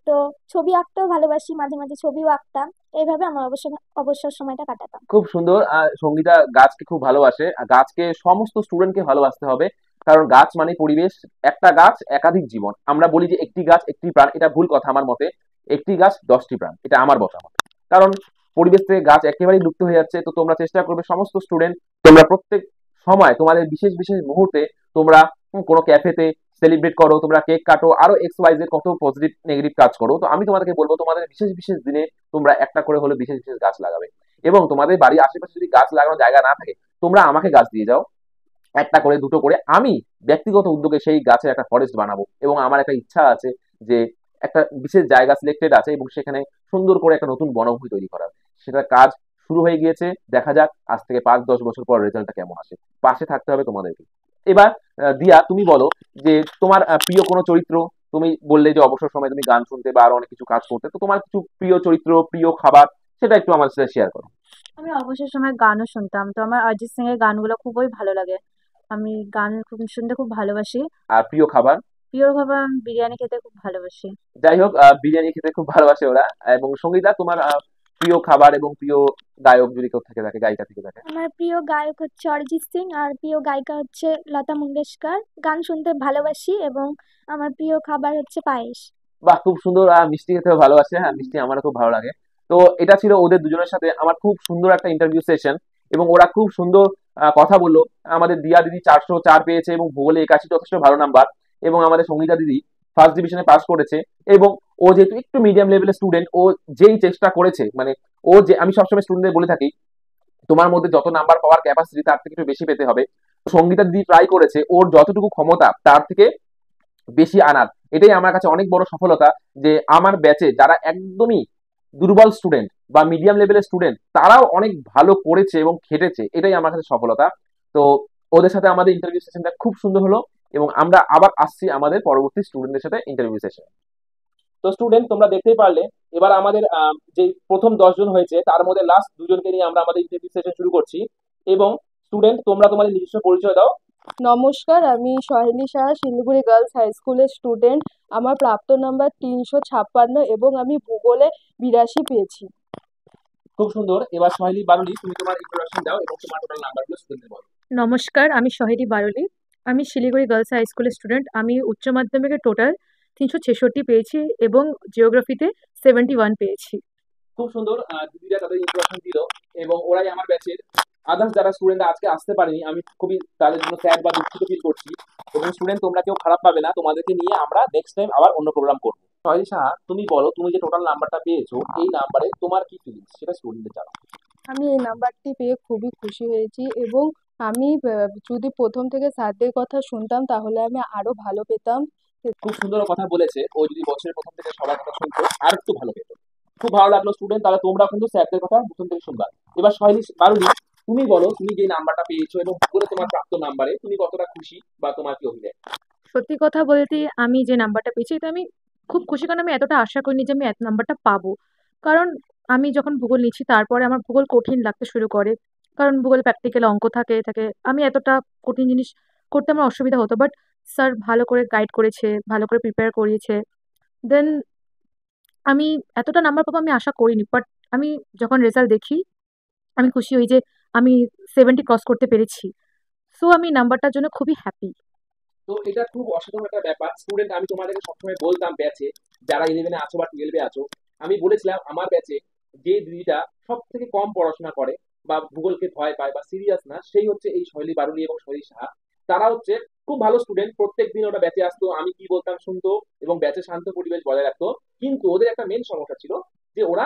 তো ছবি আঁকতেও ভালোবাসি, মাঝে মাঝে ছবিও আঁকতাম। এইভাবে আমার অবসর অবসর সময়টা কাটাতাম। খুব সুন্দর। সঙ্গীতা গাছকে খুব ভালোবাসে, আর গাছকে সমস্ত স্টুডেন্টকে ভালোবাসতে হবে, কারণ গাছ মানে পরিবেশ। একটা গাছ একাধিক জীবন। আমরা বলি যে একটি গাছ একটি প্রাণ, এটা ভুল কথা আমার মতে। একটি গাছ 10টি প্রাণ, এটা আমার মতামত। কারণ পরিবেশ থেকে গাছ একেবারেই লুপ্ত হয়ে যাচ্ছে। তো তোমরা চেষ্টা করবে সমস্ত স্টুডেন্ট, তোমরা প্রত্যেক সময় তোমাদের বিশেষ বিশেষ মুহূর্তে তোমরা কোনো ক্যাফেতে সেলিব্রেট করো, তোমরা কেক কাটো, আরো এক্স ওয়াই জেড কত পজিটিভ নেগেটিভ কাজ করো। তো আমি তোমাদেরকে বলবো তোমাদের বিশেষ বিশেষ দিনে তোমরা একটা করে হলে বিশেষ বিশেষ গাছ লাগাবে। এবং তোমাদের বাড়ির আশেপাশে যদি গাছ লাগানোর জায়গা না থাকে, তোমরা আমাকে গাছ দিয়ে যাও, একটা করে দুটো করে। আমি ব্যক্তিগত উদ্যোগে সেই গাছের একটা ফরেস্ট বানাবো, এবং আমার একটা ইচ্ছা আছে যে একটা বিশেষ জায়গা সিলেক্টেড আছে এবং সেখানে সুন্দর করে একটা নতুন বনভূমি তৈরি করার। সেটা কাজ শুরু হয়ে গিয়েছে, দেখা যাক আজ থেকে 5-10 বছর পর রেজাল্টটা কেমন আসে। পাশে থাকতে হবে তোমাদেরকে। এবার দিয়া, তুমি বলো যে তোমার প্রিয় কোনো চরিত্র। তুমি বললে যে অবসর সময় তুমি গান শুনতে বা আরো অনেক কিছু কাজ করতে, তো তোমার কিছু প্রিয় চরিত্র, প্রিয় খাবার, সেটা একটু আমার সাথে শেয়ার করো। আমি অবসর সময় গানও শুনতাম, তো আমার অরিজিৎ সিং এর গানগুলো খুবই ভালো লাগে। আমি গান খুব শুনতে খুব ভালোবাসি। আর প্রিয় খাবার? প্রিয় খাবার আমি বিরিয়ানি খেতে খুব ভালোবাসি। যাই হোক, বিরিয়ানি খেতে খুব ভালোবাসে ওরা। এবং সঙ্গীতা, তোমার প্রিয় খাবার এবং প্রিয় গায়ক যদি কেউ থেকে থাকে, গায়িকা থেকে থাকে? আমার প্রিয় গায়ক হচ্ছে অরিজিৎ সিং আর প্রিয় গায়িকা হচ্ছে লতা মঙ্গেশকর। গান শুনতে ভালোবাসি এবং আমার প্রিয় খাবার হচ্ছে পায়েস। বাহ, খুব সুন্দর। মিষ্টি খেতেও ভালোবাসে। হ্যাঁ, মিষ্টি আমারও খুব ভালো লাগে। তো এটা ছিল ওদের দুজনের সাথে আমার খুব সুন্দর একটা ইন্টারভিউ সেশন, এবং ওরা খুব সুন্দর কথা বললো। আমাদের দিয়া দিদি 404 পেয়েছে এবং ভূগোলে 81, যথেষ্ট ভালো নাম্বার। এবং আমাদের সঙ্গীতা দিদি ফার্স্ট ডিভিশনে পাস করেছে। এবং ও যেহেতু একটু মিডিয়াম লেভেলের স্টুডেন্ট, ও যেই চেষ্টা করেছে, মানে ও যে, আমি সবসময় স্টুডেন্টদের বলে থাকি তোমার মধ্যে যত নাম্বার পাওয়ার ক্যাপাসিটি তার থেকে একটু বেশি পেতে হবে। সঙ্গীতা দিদি ট্রাই করেছে ওর যতটুকু ক্ষমতা তার থেকে বেশি আনার। এটাই আমার কাছে অনেক বড় সফলতা, যে আমার ব্যাচে যারা একদমই দুর্বল স্টুডেন্ট বা মিডিয়াম লেভেলের স্টুডেন্ট, তারাও অনেক ভালো করেছে এবং খেটেছে। এটাই আমার কাছে সফলতা। তো ওদের সাথে আমাদের ইন্টারভিউ সেশনটা খুব সুন্দর হলো, এবং আমরা আবার আসছি আমাদের পরবর্তী স্টুডেন্টদের সাথে ইন্টারভিউ সেশন। তো স্টুডেন্ট, তোমরা দেখতেই পারলে এবার আমাদের যে প্রথম 10 জন হয়েছে তার মধ্যে লাস্ট দুজনকে নিয়ে আমরা আমাদের ইন্টারভিউ সেশন শুরু করছি। এবং স্টুডেন্ট, তোমরা তোমাদের নিজস্ব পরিচয় দাও। নমস্কার, আমি সহেলি সাহা, শিলিগুড়ি গার্লস হাই স্কুলের স্টুডেন্ট। আমার প্রাপ্ত নাম্বার 356 এবং আমি ভূগোলে 82 পেয়েছি। খুব সুন্দর। এবার সোহেলি বারুলি, তুমি তোমার ইন্ট্রোডাকশন দাও এবং তোমার টোটাল নাম্বারগুলো স্টুডেন্টদের বলো। নমস্কার, আমি সহেলি বারুলি। আমি শিলিগুড়ি গার্লস হাই স্কুলের স্টুডেন্ট। আমি উচ্চ মাধ্যমিকে টোটাল 366 পেয়েছি এবং জিওগ্রাফিতে 71 পেয়েছি। খুব সুন্দর। দিদিরা তাদের ইন্ট্রোডাকশন দিল, এবং ওরাই আমার ব্যাচের। আদার্স যারা স্টুডেন্টরা আজকে আসতে পারেনি, আমি খুবই তাদের জন্য স্যাড বা দুঃখিত ফিল করছি। এবং স্টুডেন্ট, তোমরা কেউ খারাপ পাবে না, তোমাদেরকে নিয়ে আমরা নেক্সট টাইম আবার অন্য প্রোগ্রাম করবো। সোহেলি সাহা, তুমি বলো তুমি যে টোটাল নাম্বারটা পেয়েছো, এই নাম্বারে তোমার কি ফিলিংস সেটা স্টুডেন্টদের জানাও। আমি এই নাম্বারটি পেয়ে খুবই খুশি হয়েছি এবং আমি যদি প্রথম থেকে স্যারদের কথা শুনতাম তাহলে আমি আরো ভালো পেতাম। খুব সুন্দর কথা বলেছে। ও যদি বছরের প্রথম থেকে সবার কথা শুনতো আর একটু ভালো পেতো। খুব ভালো লাগলো স্টুডেন্ট। তাহলে তোমরা কিন্তু স্যারদের কথা প্রথম থেকে শুনবা। এবার সোহেলি বারুলি, তুমি বলো তুমি যে নাম্বারটা পেয়েছো এবং ভূগোলে তোমার প্রাপ্ত নাম্বারে তুমি কতটা খুশি বা তোমার কি অভিপ্রায়? সত্যি কথা বলতে আমি যে নাম্বারটা পেয়েছি এটা আমি খুব খুশি, কারণ আমি এতটা আশা করিনি যে আমি এত নাম্বারটা পাবো। কারণ আমি যখন ভূগোল নিচ্ছি তারপরে আমার ভূগোল কঠিন লাগতে শুরু করে, কারণ ভূগোল প্র্যাকটিক্যাল অঙ্ক থাকে থাকে আমি এতটা কঠিন জিনিস করতে আমার অসুবিধা হতো, বাট স্যার ভালো করে গাইড করেছে, ভালো করে প্রিপেয়ার করিয়েছে। দেন আমি এতটা নাম্বার পাবো আমি আশা করিনি, বাট আমি যখন রেজাল্ট দেখি আমি খুশি হই যে আমি 70 ক্রস করতে পেরেছি। সো আমি নাম্বারটার জন্য খুবই হ্যাপি। তো এটা খুব অসাধারণ একটা ব্যাপার স্টুডেন্ট। আমি তোমাদেরকে সবসময় বলতাম ব্যাচে যারা 11-এ আছো বা 12-এ আছো, আমি বলেছিলাম আমার ব্যাচে যে দিদিটা সব থেকে কম পড়াশোনা করে বা ভূগোলকে ভয় পায় বা সিরিয়াস না, সেই হচ্ছে এই সোহেলি বারুলি এবং সোহেলি সাহা। তারা হচ্ছে খুব ভালো স্টুডেন্ট। প্রত্যেক দিন ওরা ব্যাচে আসতো, আমি কি বলতাম শুনতো এবং ব্যাচে শান্ত পরিবেশ বজায় রাখতো। কিন্তু ওদের একটা মেন সমস্যা ছিল যে ওরা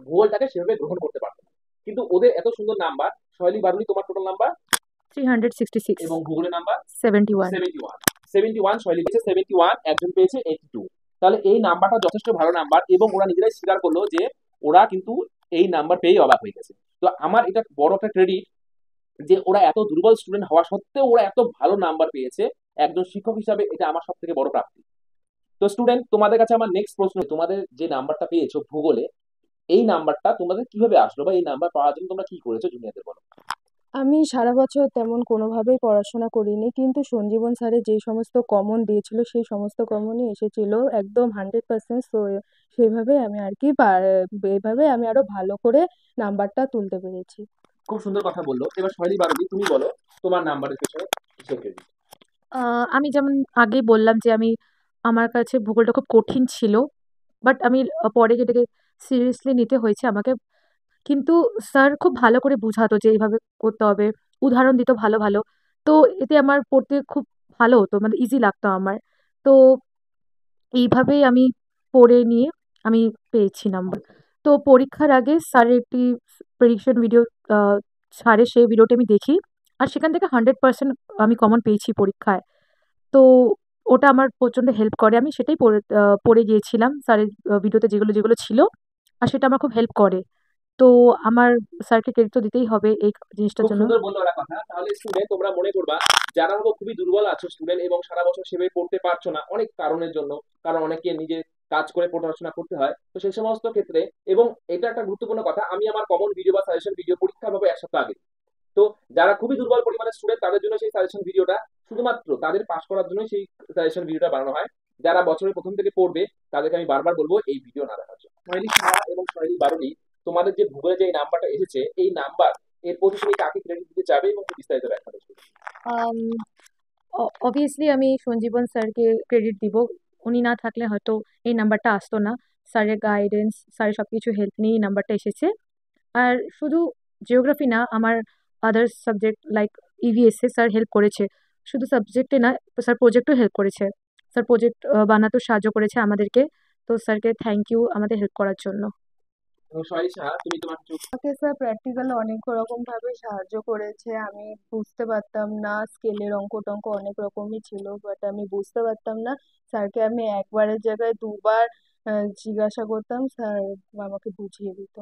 ভূগোলটাকে সেভাবে গ্রহণ করতে পারতো না। কিন্তু ওদের এত সুন্দর নাম্বার। সোহেলি বারুলি, তোমার টোটাল নাম্বার 366 এবং ভূগোলের নাম্বার 71। 71। 71 সোহেলি পেয়েছে 71, একজন পেয়েছে 82। তাহলে এই নাম্বারটা যথেষ্ট ভালো নাম্বার, এবং ওরা নিজেরাই স্বীকার করলো যে ওরা কিন্তু এই নাম্বার পেয়ে অবাক হয়ে গেছে। তো আমার এটা বড় একটা ক্রেডিট যে ওরা এত দুর্বল স্টুডেন্ট হওয়া সত্ত্বেও ওরা এত ভালো নাম্বার পেয়েছে। একজন শিক্ষক হিসাবে এটা আমার সব থেকে বড় প্রাপ্তি। তো স্টুডেন্ট, তোমাদের কাছে আমার নেক্সট প্রশ্ন, তোমাদের যে নাম্বারটা পেয়েছো ভূগোলে, এই নাম্বারটা তোমাদের কিভাবে আসলো বা এই নাম্বার পাওয়ার জন্য তোমরা কি করেছো জুনিয়রদের বলো। আমি সারা বছর তেমন কোনোভাবেই পড়াশোনা করিনি, কিন্তু সঞ্জীবন স্যারের যেই সমস্ত কমন দিয়েছিল সেই সমস্ত কমনই এসেছিল একদম 100%। তো সেইভাবে আমি আর কি এইভাবে আমি আরো ভালো করে নাম্বারটা তুলতে পেরেছি। খুব সুন্দর কথা বললো। এবার শৈলী বারবি তুমি বলো তোমার নাম্বারের পেছনে কিসের ক্রেডিট। আমি যেমন আগেই বললাম যে আমার কাছে ভূগোলটা খুব কঠিন ছিল, বাট আমি পরে যেটাকে সিরিয়াসলি নিতে হয়েছে আমাকে। কিন্তু স্যার খুব ভালো করে বুঝাতো যে এইভাবে করতে হবে, উদাহরণ দিত ভালো ভালো। তো এতে আমার পড়তে খুব ভালো হতো, মানে ইজি লাগতো আমার। তো এইভাবেই আমি পড়ে নিয়ে আমি পেয়েছি নাম্বার। তো পরীক্ষার আগে স্যারের একটি প্রেডিকশন ভিডিও ছাড়ে, সেই ভিডিওটি আমি দেখি, আর সেখান থেকে 100% আমি কমন পেয়েছি পরীক্ষায়। তো ওটা আমার প্রচণ্ড হেল্প করে, আমি সেটাই পড়ে গিয়েছিলাম স্যারের ভিডিওতে যেগুলো যেগুলো ছিল, আর সেটা আমার খুব হেল্প করে। তো আমার স্যারকে ক্রেডিট তো দিতেই হবে এই জিনিসটার খুব জন্য। সুন্দর বললো ওরা কথা। তাহলে স্টুডেন্ট তোমরা মনে করবা যারা হয়তো খুবই দুর্বল আছো স্টুডেন্ট এবং সারা বছর সেভাবে পড়তে পারছো না অনেক কারণের জন্য, কারণ অনেকে নিজে কাজ করে পড়াশোনা করতে হয়, তো সেই সমস্ত ক্ষেত্রে এবং এটা একটা গুরুত্বপূর্ণ কথা, আমি আমার কমন ভিডিও বা সাজেশন ভিডিও পরীক্ষার ভাবে 1 সপ্তাহ আগে। তো যারা খুবই দুর্বল পরিমাণের স্টুডেন্ট তাদের জন্য সেই সাজেশন ভিডিওটা শুধুমাত্র তাদের পাস করার জন্য সেই সাজেশন ভিডিওটা বানানো হয়। যারা বছরের প্রথম থেকে পড়বে তাদেরকে আমি বারবার বলবো এই ভিডিও না দেখার জন্য। সোনালী সাহা এবং সোনালী বারুলি, তোমাদের যে ভূগোলে যে নাম্বারটা এসেছে এই নাম্বার এরপর তুমি কাকে ক্রেডিট দিতে চাবে এবং কি বিস্তারিত ব্যাখ্যা দেবে। অবভিয়াসলি আমি সঞ্জীবন স্যারকে ক্রেডিট দিব। উনি না থাকলে হয়তো এই নাম্বারটা আসতো না। স্যারের গাইডেন্স, স্যারের সব কিছু হেল্প নিয়ে এই নাম্বারটা এসেছে। আর শুধু জিওগ্রাফি না, আমার আদার্স সাবজেক্ট লাইক ইভিএসে স্যার হেল্প করেছে। শুধু সাবজেক্টে না, স্যার প্রজেক্টও হেল্প করেছে। স্যার প্রজেক্ট বানাতেও সাহায্য করেছে আমাদেরকে। তো স্যারকে থ্যাংক ইউ আমাদের হেল্প করার জন্য। এবং সোনালী সাহা তুমি তোমার কিছু। আমাকে স্যার প্র্যাকটিক্যালে অনেক রকম ভাবে সাহায্য করেছে। আমি বুঝতে পারতাম না, স্কেলের অঙ্ক টঙ্ক অনেক রকমই ছিল, বাট আমি বুঝতে পারতাম না। স্যারকে আমি একবারের জায়গায় দুবার জিজ্ঞাসা করতাম, স্যার আমাকে বুঝিয়ে দিত।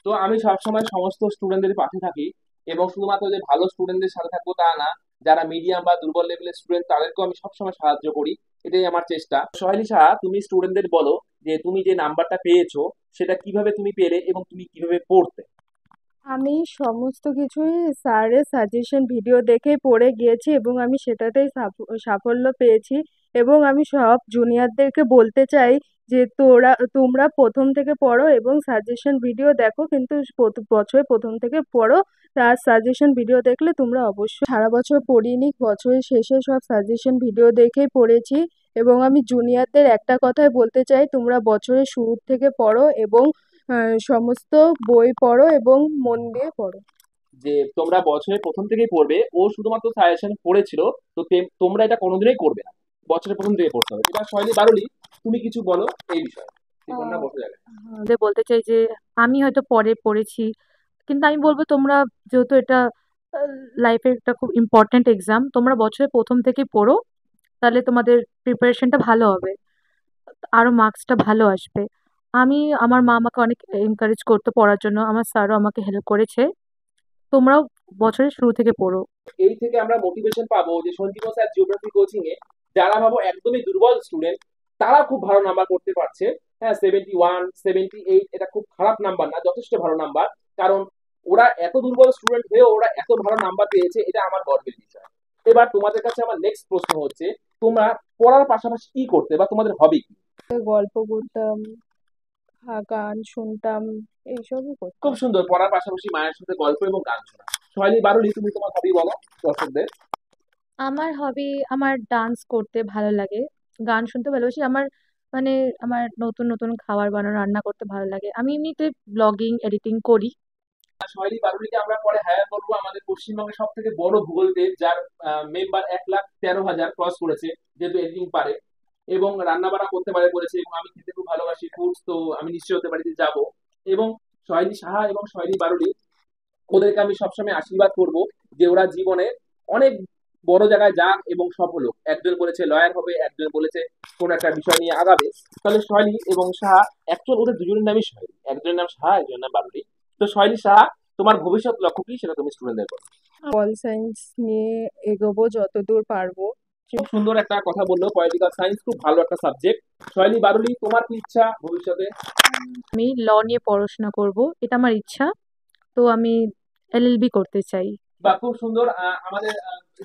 তো আমি সবসময় সমস্ত স্টুডেন্টদের পাশে থাকি এবং শুধুমাত্র যে ভালো স্টুডেন্টদের সাথে থাকবো তা না, যারা মিডিয়াম বা দুর্বল লেভেলের স্টুডেন্ট তাদেরকেও আমি সবসময় সাহায্য করি, এটাই আমার চেষ্টা। সোহেলি সাহা তুমি স্টুডেন্টদের বলো যে তুমি যে নাম্বারটা পেয়েছো সেটা কিভাবে তুমি পেলে এবং তুমি কিভাবে পড়তে। আমি সমস্ত কিছুই স্যারের সাজেশন ভিডিও দেখেই পড়ে গিয়েছি এবং আমি সেটাতেই সাফল্য পেয়েছি। এবং আমি সব জুনিয়রদেরকে বলতে চাই যে তোমরা প্রথম থেকে পড়ো এবং সাজেশন ভিডিও দেখো, কিন্তু বছরের প্রথম থেকে পড়ো। তার সাজেশন ভিডিও দেখলে তোমরা অবশ্যই, সারা বছর পড়িনি, বছরের শেষে সব সাজেশন ভিডিও দেখেই পড়েছি। এবং আমি জুনিয়রদের একটা কথাই বলতে চাই, তোমরা বছরের শুরু থেকে পড়ো এবং সমস্ত বই পড়ো এবং মন দিয়ে পড়ো। যে তোমরা বছরের প্রথম থেকেই পড়বে, ও শুধুমাত্র সাজেশন পড়েছিল, তো তোমরা এটা কোনোদিনই করবে না, বছরের প্রথম থেকে পড়তে হবে। এবার সোহেলি বারুলি তুমি কিছু বলো এই বিষয়ে। তোমরা বসে যাবে। আমাদের বলতে চাই যে আমি হয়তো পরে পড়েছি, কিন্তু আমি বলবো তোমরা, যেহেতু এটা লাইফের একটা খুব ইম্পর্ট্যান্ট এক্সাম, তোমরা বছরের প্রথম থেকে পড়ো, তাহলে তোমাদের প্রিপারেশনটা ভালো হবে, আরো মার্কসটা ভালো আসবে। আমার মা আমাকে অনেক এনকারেজ করতো পড়ার জন্য, আমার স্যারও আমাকে হেল্প করেছে। তোমরাও বছরের শুরু থেকে পড়ো। এই থেকে আমরা মোটিভেশন পাবো যে সঞ্জীবন স্যার জিওগ্রাফি কোচিং এ যারা ভাবো একদমই দুর্বল স্টুডেন্ট তারা খুব ভালো নাম্বার করতে পারছে। হ্যাঁ, 71 78 এটা খুব খারাপ নাম্বার না, যথেষ্ট ভালো নাম্বার। কারণ ওরা এত দুর্বল স্টুডেন্ট হয়েও ওরা এত ভালো নাম্বার পেয়েছে, এটা আমার গর্বের বিষয়। এবার তোমাদের কাছে আমার নেক্সট প্রশ্ন হচ্ছে, তোমরা পড়ার পাশাপাশি কি করতে বা তোমাদের হবি কি। গল্প করতাম, গান শুনতাম, এইসবই করতাম। খুব সুন্দর, পড়ার পাশাপাশি মায়ের সাথে গল্প এবং গান শোনা। সোহেলি বারুলি তুমি তোমার হবি বলো দর্শকদের। আমার হবি, আমার ডান্স করতে ভালো লাগে, গান শুনতে ভালোবাসি। মানে আমার নতুন নতুন খাবার বানানো, রান্না করতে ভালো লাগে। আমি এমনিতে ব্লগিং এডিটিং করি। সোহেলি বারুলিকে আমরা পরে হায়ার করবো আমাদের পশ্চিমবঙ্গের সব থেকে বড় ভূগোল পেজ, যার মেম্বার 1,13,000 ক্রস করেছে, যেহেতু এডিটিং পারে এবং রান্না বান্না করতে পারে বলেছে, এবং আমি খেতে খুব ভালোবাসি ফুডস, তো আমি নিশ্চয়ই ওদের বাড়িতে যাব। এবং সোহেলি সাহা এবং সোহেলি বারুলি ওদেরকে আমি সবসময় আশীর্বাদ করব যে ওরা জীবনে অনেক বড় জায়গায় যাক এবং সফল হোক। একজন বলেছে লয়ার হবে, একজন বলেছে কোন একটা বিষয় নিয়ে আগাবে। তাহলে সোহেলি এবং সাহা, অ্যাকচুয়াল ওদের দুজনের নামই সোহেলি, একজনের নাম সাহা একজনের নাম বারুলি। তো সোহেলি সাহা, তোমার ভবিষ্যৎ লক্ষ্য কি সেটা তুমি স্টুডেন্টদের বলো। পল সায়েন্স নিয়ে এগোবো যতদূর পারবো। খুব সুন্দর একটা কথা বললো, পলিটিক্যাল সায়েন্স খুব ভালো একটা সাবজেক্ট। সয়লি বারুলি, তোমার কি ইচ্ছা ভবিষ্যতে? আমি ল নিয়ে পড়াশোনা করব, এটা আমার ইচ্ছা। তো আমি এলএলবি করতে চাই। বা খুব সুন্দর। আমাদের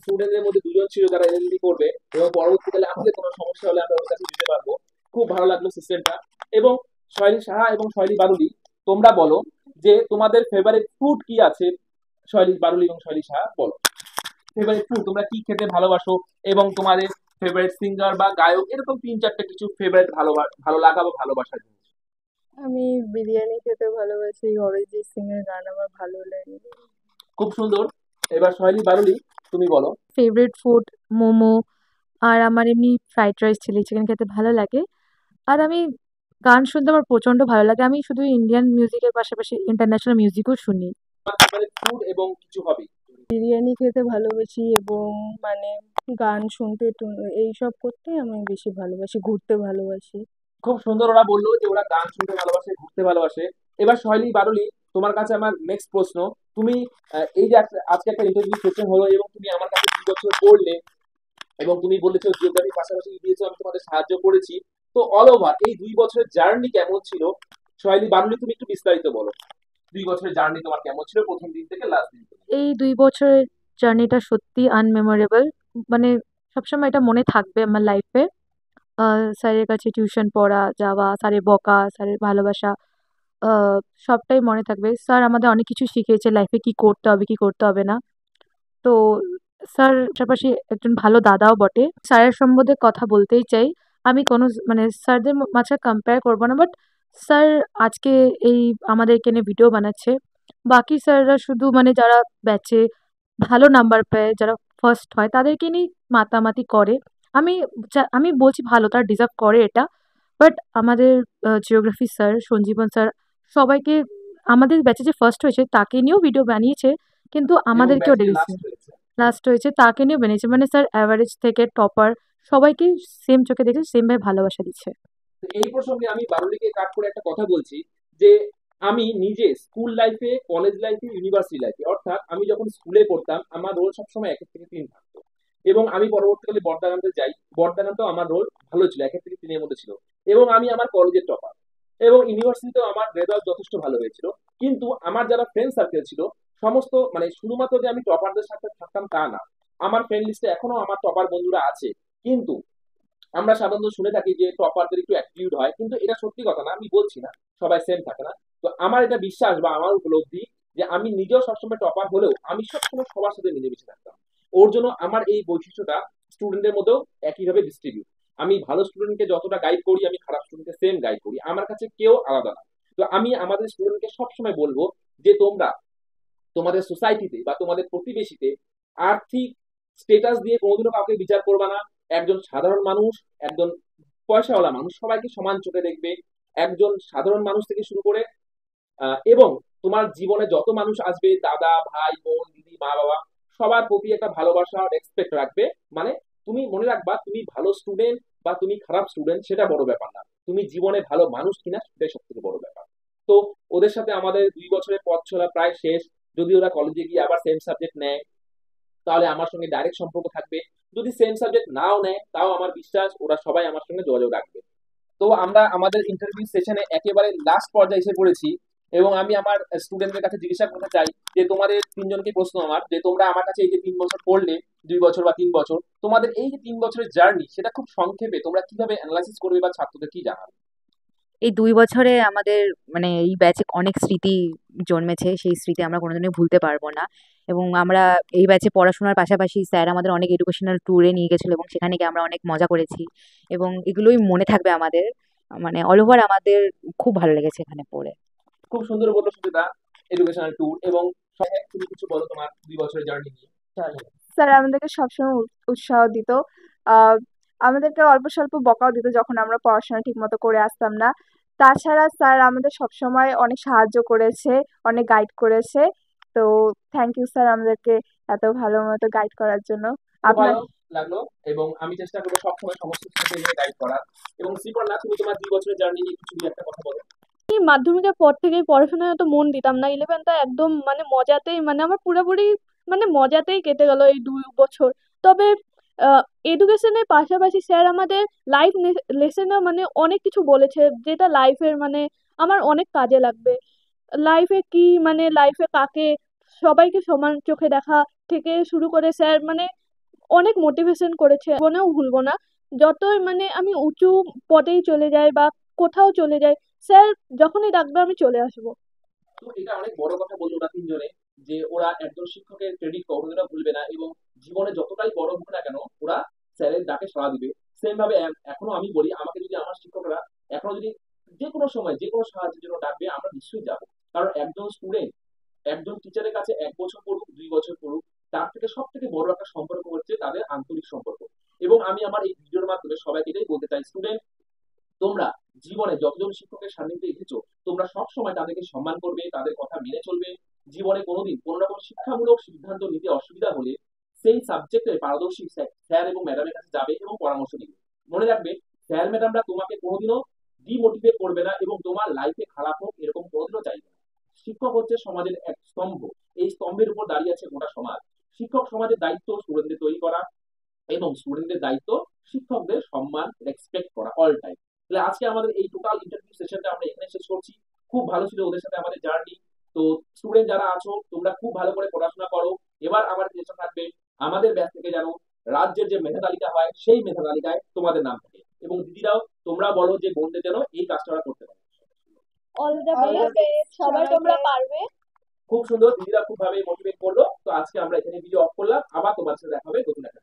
স্টুডেন্টদের মধ্যে দুজন ছিল যারা এলএলবি করবে, এবং পরবর্তীকালে আমাদের কোনো সমস্যা হলে আমরা ওর কাছে দিতে পারবো। খুব ভালো লাগলো সিস্টেমটা। এবং সয়লি সাহা এবং সয়লি বারুলি, তোমরা বলো যে তোমাদের ফেভারিট ফুড কি আছে। সয়লি বারুলি এবং সয়লি সাহা, বলো ফেভারিট ফুড, তোমরা কি খেতে ভালোবাসো, এবং তোমাদের ফেভারিট সিঙ্গার বা গায়ক, এরকম 3-4টা কিছু ফেভারিট ভালো লাগা বা ভালোবাসার জিনিস। আমি বিরিয়ানি খেতে ভালোবাসি, অরিজিৎ সিং এর গান আমার ভালো লাগে। খুব সুন্দর। এবার সয়লি বারুলি, তুমি বলো। ফেভারিট ফুড মোমো, আর আমার এমনি ফ্রাইড রাইস, চিলি চিকেন খেতে ভালো লাগে। আর আমি গান শুনতে আমার প্রচণ্ড ভালো লাগে। আমি শুধু ইন্ডিয়ান মিউজিকের পাশাপাশি ইন্টারন্যাশনাল মিউজিকও শুনি। তোমার ফেভারিট ফুড এবং কিছু হবি। বিরিয়ানি খেতে ভালোবাসি এবং মানে গান শুনতে এইসব করতে আমি বেশি ভালোবাসি, ঘুরতে ভালোবাসি। খুব সুন্দর, ওরা বললো যে ওরা গান শুনতে ভালোবাসে, ঘুরতে ভালোবাসে। এবার সয়লি বারুলি, তোমার কাছে আমার নেক্সট প্রশ্ন। তুমি এই যে আজকে একটা ইন্টারভিউ সেশন হলো এবং তুমি আমার কাছে 2 বছর পড়লে, এবং তুমি বলেছো জিওগ্রাফির পাশাপাশি দিয়েছো, আমি তোমাদের সাহায্য করেছি। তো অল ওভার এই 2 বছরের জার্নি কেমন ছিল? সয়লি বারুলি, তুমি একটু বিস্তারিত বলো, 2 বছরের জার্নি তোমার কেমন ছিল, প্রথম দিন থেকে লাস্ট দিন পর্যন্ত? এই 2 বছরের জার্নিটা সত্যি আনমেমোরেবল। মানে সবসময় এটা মনে থাকবে আমার লাইফে। স্যারের কাছে টিউশন পড়া, যাওয়া, স্যারের বকা, স্যারের ভালোবাসা, সবটাই মনে থাকবে। স্যার আমাদের অনেক কিছু শিখিয়েছে লাইফে, কি করতে হবে কি করতে হবে না। তো স্যার পাশাপাশি একজন ভালো দাদাও বটে। স্যারের সম্বন্ধে কথা বলতেই চাই। আমি কোনো মানে স্যারদের মাঝে কম্পেয়ার করবো না, বাট স্যার আজকে এই আমাদেরকে নিয়ে ভিডিও বানাচ্ছে। বাকি স্যাররা শুধু মানে যারা ব্যাচে ভালো নাম্বার পায়, যারা ফার্স্ট হয়, তাদেরকে নিয়ে মাতামাতি করে। আমি আমি বলছি ভালো, তারা ডিজার্ভ করে এটা। বাট আমাদের জিওগ্রাফি স্যার, সঞ্জীবন স্যার, সবাইকে, আমাদের ব্যাচে যে ফার্স্ট হয়েছে তাকে নিয়েও ভিডিও বানিয়েছে, কিন্তু এবং আমাদেরকেও ব্যাচে ডেকেছে। লাস্ট হয়েছে। লাস্ট হয়েছে তাকে নিয়েও বানিয়েছে। মানে স্যার অ্যাভারেজ থেকে টপার সবাইকে সেম চোখে দেখে সেমভাবে ভালোবাসা দিচ্ছে। তো এই প্রসঙ্গে আমি বারুলিকে কাট করে একটা কথা বলছি, যে আমি নিজে স্কুল লাইফে, কলেজ লাইফে, ইউনিভার্সিটি লাইফে, অর্থাৎ আমি যখন স্কুলে পড়তাম আমার রোল সবসময় 1 থেকে 3 থাকতো। এবং আমি পরবর্তীকালে বর্দাগানতে যাই, বর্দাগানতেও আমার রোল ভালো ছিল, 1 থেকে 3-এর মধ্যে ছিল। এবং আমি আমার কলেজের টপার, এবং ইউনিভার্সিটিতেও আমার রেজাল্ট যথেষ্ট ভালো হয়েছিল। কিন্তু আমার যারা ফ্রেন্ড সার্কেল ছিল সমস্ত, মানে শুধুমাত্র যে আমি টপারদের সাথে থাকতাম তা না, আমার ফ্রেন্ড লিস্টে এখনো আমার টপার বন্ধুরা আছে। কিন্তু আমরা সাধারণত শুনে থাকি যে টপারদের একটু অ্যাটিটিউড হয়, কিন্তু এটা সত্যি কথা না, আমি বলছি না সবাই সেম থাকে না। তো আমার এটা বিশ্বাস বা আমার উপলব্ধি যে আমি নিজেও সবসময় টপার হলেও আমি সবসময় সবার সাথে মিলেমিশে থাকতাম। ওর জন্য আমার এই বৈশিষ্ট্যটা স্টুডেন্টদের মধ্যেও একইভাবে ডিস্ট্রিবিউট। আমি ভালো স্টুডেন্টকে যতটা গাইড করি, আমি খারাপ স্টুডেন্টকে সেম গাইড করি, আমার কাছে কেউ আলাদা না। তো আমি আমাদের স্টুডেন্টকে সবসময় বলবো যে তোমরা তোমাদের সোসাইটিতে বা তোমাদের প্রতিবেশীতে আর্থিক স্টেটাস দিয়ে কোনোদিনও কাউকে বিচার করবা না। একজন সাধারণ মানুষ, একজন পয়সাওয়ালা মানুষ, সবাইকে সমান চোখে দেখবে। একজন সাধারণ মানুষ থেকে শুরু করে এবং তোমার জীবনে যত মানুষ আসবে, দাদা, ভাই, বোন, দিদি, মা, বাবা, সবার প্রতি একটা ভালোবাসা, রেসপেক্ট রাখবে। মানে তুমি মনে রাখবা, তুমি ভালো স্টুডেন্ট বা তুমি খারাপ স্টুডেন্ট সেটা বড় ব্যাপার না, তুমি জীবনে ভালো মানুষ কিনা সেটাই সব থেকে বড় ব্যাপার। তো ওদের সাথে আমাদের 2 বছরের পথ চলা প্রায় শেষ। যদি ওরা কলেজে গিয়ে আবার সেম সাবজেক্ট নেয় তাহলে আমার সঙ্গে ডাইরেক্ট সম্পর্ক থাকবে। যদি সেম সাবজেক্ট নাও নেয় তাও আমার বিশ্বাস ওরা সবাই আমার সঙ্গে যোগাযোগ রাখবে। তো আমরা আমাদের ইন্টারভিউ সেশনে একেবারে লাস্ট পর্যায়ে এসে পড়েছি, এবং আমি আমার স্টুডেন্টদের কাছে জিজ্ঞাসা করতে চাই যে তোমাদের 3জনকে প্রশ্ন আমার, যে তোমরা আমার কাছে এই যে 3 বছর পড়লে, 2 বছর বা 3 বছর, তোমাদের এই যে 3 বছরের জার্নি সেটা খুব সংক্ষেপে তোমরা কিভাবে অ্যানালাইসিস করবে বা ছাত্রদের কি জানাবে? এই 2 বছরে আমাদের মানে এই ব্যাচে অনেক স্মৃতি জন্মেছে, সেই স্মৃতি আমরা কোনোদিনই ভুলতে পারবো না। এবং আমরা এই ব্যাচে পড়াশোনার পাশাপাশি স্যার আমাদের অনেক এডুকেশনাল ট্যুরে নিয়ে গেছিলো, এবং সেখানে গিয়ে আমরা অনেক মজা করেছি, এবং এগুলোই মনে থাকবে আমাদের। মানে অল ওভার আমাদের খুব ভালো লেগেছে এখানে পড়ে। খুব সুন্দর বললো সুচিতা, এডুকেশনাল ট্যুর। এবং তুমি কিছু বলো তোমার 2 বছরের জার্নি নিয়ে। স্যার আমাদেরকে সবসময় উৎসাহ দিত। আহ আমাদেরকে অল্প স্বল্প বকাও দিত যখন আমরা পড়াশোনা ঠিক মতো করে আসতাম না। তাছাড়া স্যার আমাদের সবসময় অনেক সাহায্য করেছে, অনেক গাইড করেছে। তো থ্যাংক ইউ স্যার আমাদেরকে এত ভালো মতো গাইড করার জন্য। খুব আপনার ভালো লাগলো, এবং আমি চেষ্টা করবো সবসময় সমস্ত স্টুডেন্টদের গাইড করার। এবং শ্রীপর্ণা, তুমি তোমার 2 বছরের জার্নি নিয়ে কিছু একটা কথা বলো। আমি মাধ্যমিকের পর থেকেই পড়াশোনায় অত মন দিতাম না, ইলেভেনটা একদম মানে মজাতেই, মানে আমার পুরোপুরি মানে মজাতেই কেটে গেল এই 2 বছর। তবে এডুকেশনের পাশাপাশি স্যার আমাদের লাইফ লেসনে মানে অনেক কিছু বলেছে, যেটা লাইফের মানে আমার অনেক কাজে লাগবে। লাইফে কি মানে লাইফে কাকে সবাইকে সমান চোখে দেখা থেকে শুরু করে স্যার মানে অনেক মোটিভেশন করেছে, জীবনেও ভুলবো না। যতই মানে আমি উঁচু পদেই চলে যাই বা কোথাও চলে যাই, স্যার যখনই ডাকবে আমি চলে আসবো। তো এটা অনেক বড় কথা বললো ওরা তিনজনে, যে ওরা একজন শিক্ষকের ক্রেডিট কখনোদিনও ভুলবে না এবং জীবনে যতটাই বড় হোক না কেন ওরা স্যারের ডাকে সাড়া দিবে। সেম ভাবে এখনো আমি বলি, আমাকে যদি আমার শিক্ষকরা এখনো যদি যে কোনো সময় যে কোনো সাহায্যের জন্য ডাকবে আমরা নিশ্চয়ই যাবো। কারণ একজন স্টুডেন্ট একজন টিচারের কাছে 1 বছর পড়ুক 2 বছর পড়ুক, তার থেকে সব থেকে বড় একটা সম্পর্ক হচ্ছে তাদের আন্তরিক সম্পর্ক। এবং আমি আমার এই ভিডিওর মাধ্যমে সবাইকে এটাই বলতে চাই, স্টুডেন্ট তোমরা জীবনে যতজন শিক্ষকের সান্নিধ্যে এসেছো তোমরা সব সময় তাদেরকে সম্মান করবে, তাদের কথা মেনে চলবে। জীবনে কোনোদিন কোনো রকম শিক্ষামূলক সিদ্ধান্ত নিতে অসুবিধা হলে সেই সাবজেক্টের পারদর্শী স্যার এবং ম্যাডামের কাছে যাবে এবং পরামর্শ দিবে। মনে রাখবে, স্যার ম্যাডামরা তোমাকে কোনোদিনও ডিমোটিভেট করবে না এবং তোমার লাইফে খারাপ হোক এরকম কোনোদিনও চাইবে না। শিক্ষক হচ্ছে সমাজের এক স্তম্ভ, এই স্তম্ভের উপর দাঁড়িয়ে আছে গোটা সমাজ। শিক্ষক সমাজের দায়িত্ব স্টুডেন্টদের তৈরি করা এবং স্টুডেন্টদের দায়িত্ব শিক্ষকদের সম্মান রেসপেক্ট করা অল টাইম। তাহলে আজকে আমাদের এই টোটাল ইন্টারভিউ সেশনটা আমরা এখানে শেষ করছি। খুব ভালো ছিল ওদের সাথে আমাদের জার্নি। তো স্টুডেন্ট যারা আছো তোমরা খুব ভালো করে পড়াশোনা করো। এবার আমার চেষ্টা থাকবে আমাদের ব্যাচ থেকে যেন রাজ্যের যে মেধা তালিকা হয় সেই মেধা তালিকায় তোমাদের নাম থাকে। এবং দিদিরাও তোমরা বলো যে বোনদের যেন এই কাজটা ওরা করতে পারে। অল দ্য বেস্ট, সবাই তোমরা পারবে। খুব সুন্দর, দিদিরা খুব ভাবে মোটিভেট করলো। তো আজকে আমরা এখানে ভিডিও অফ করলাম, আবার তোমার সাথে দেখা হবে নতুন একটা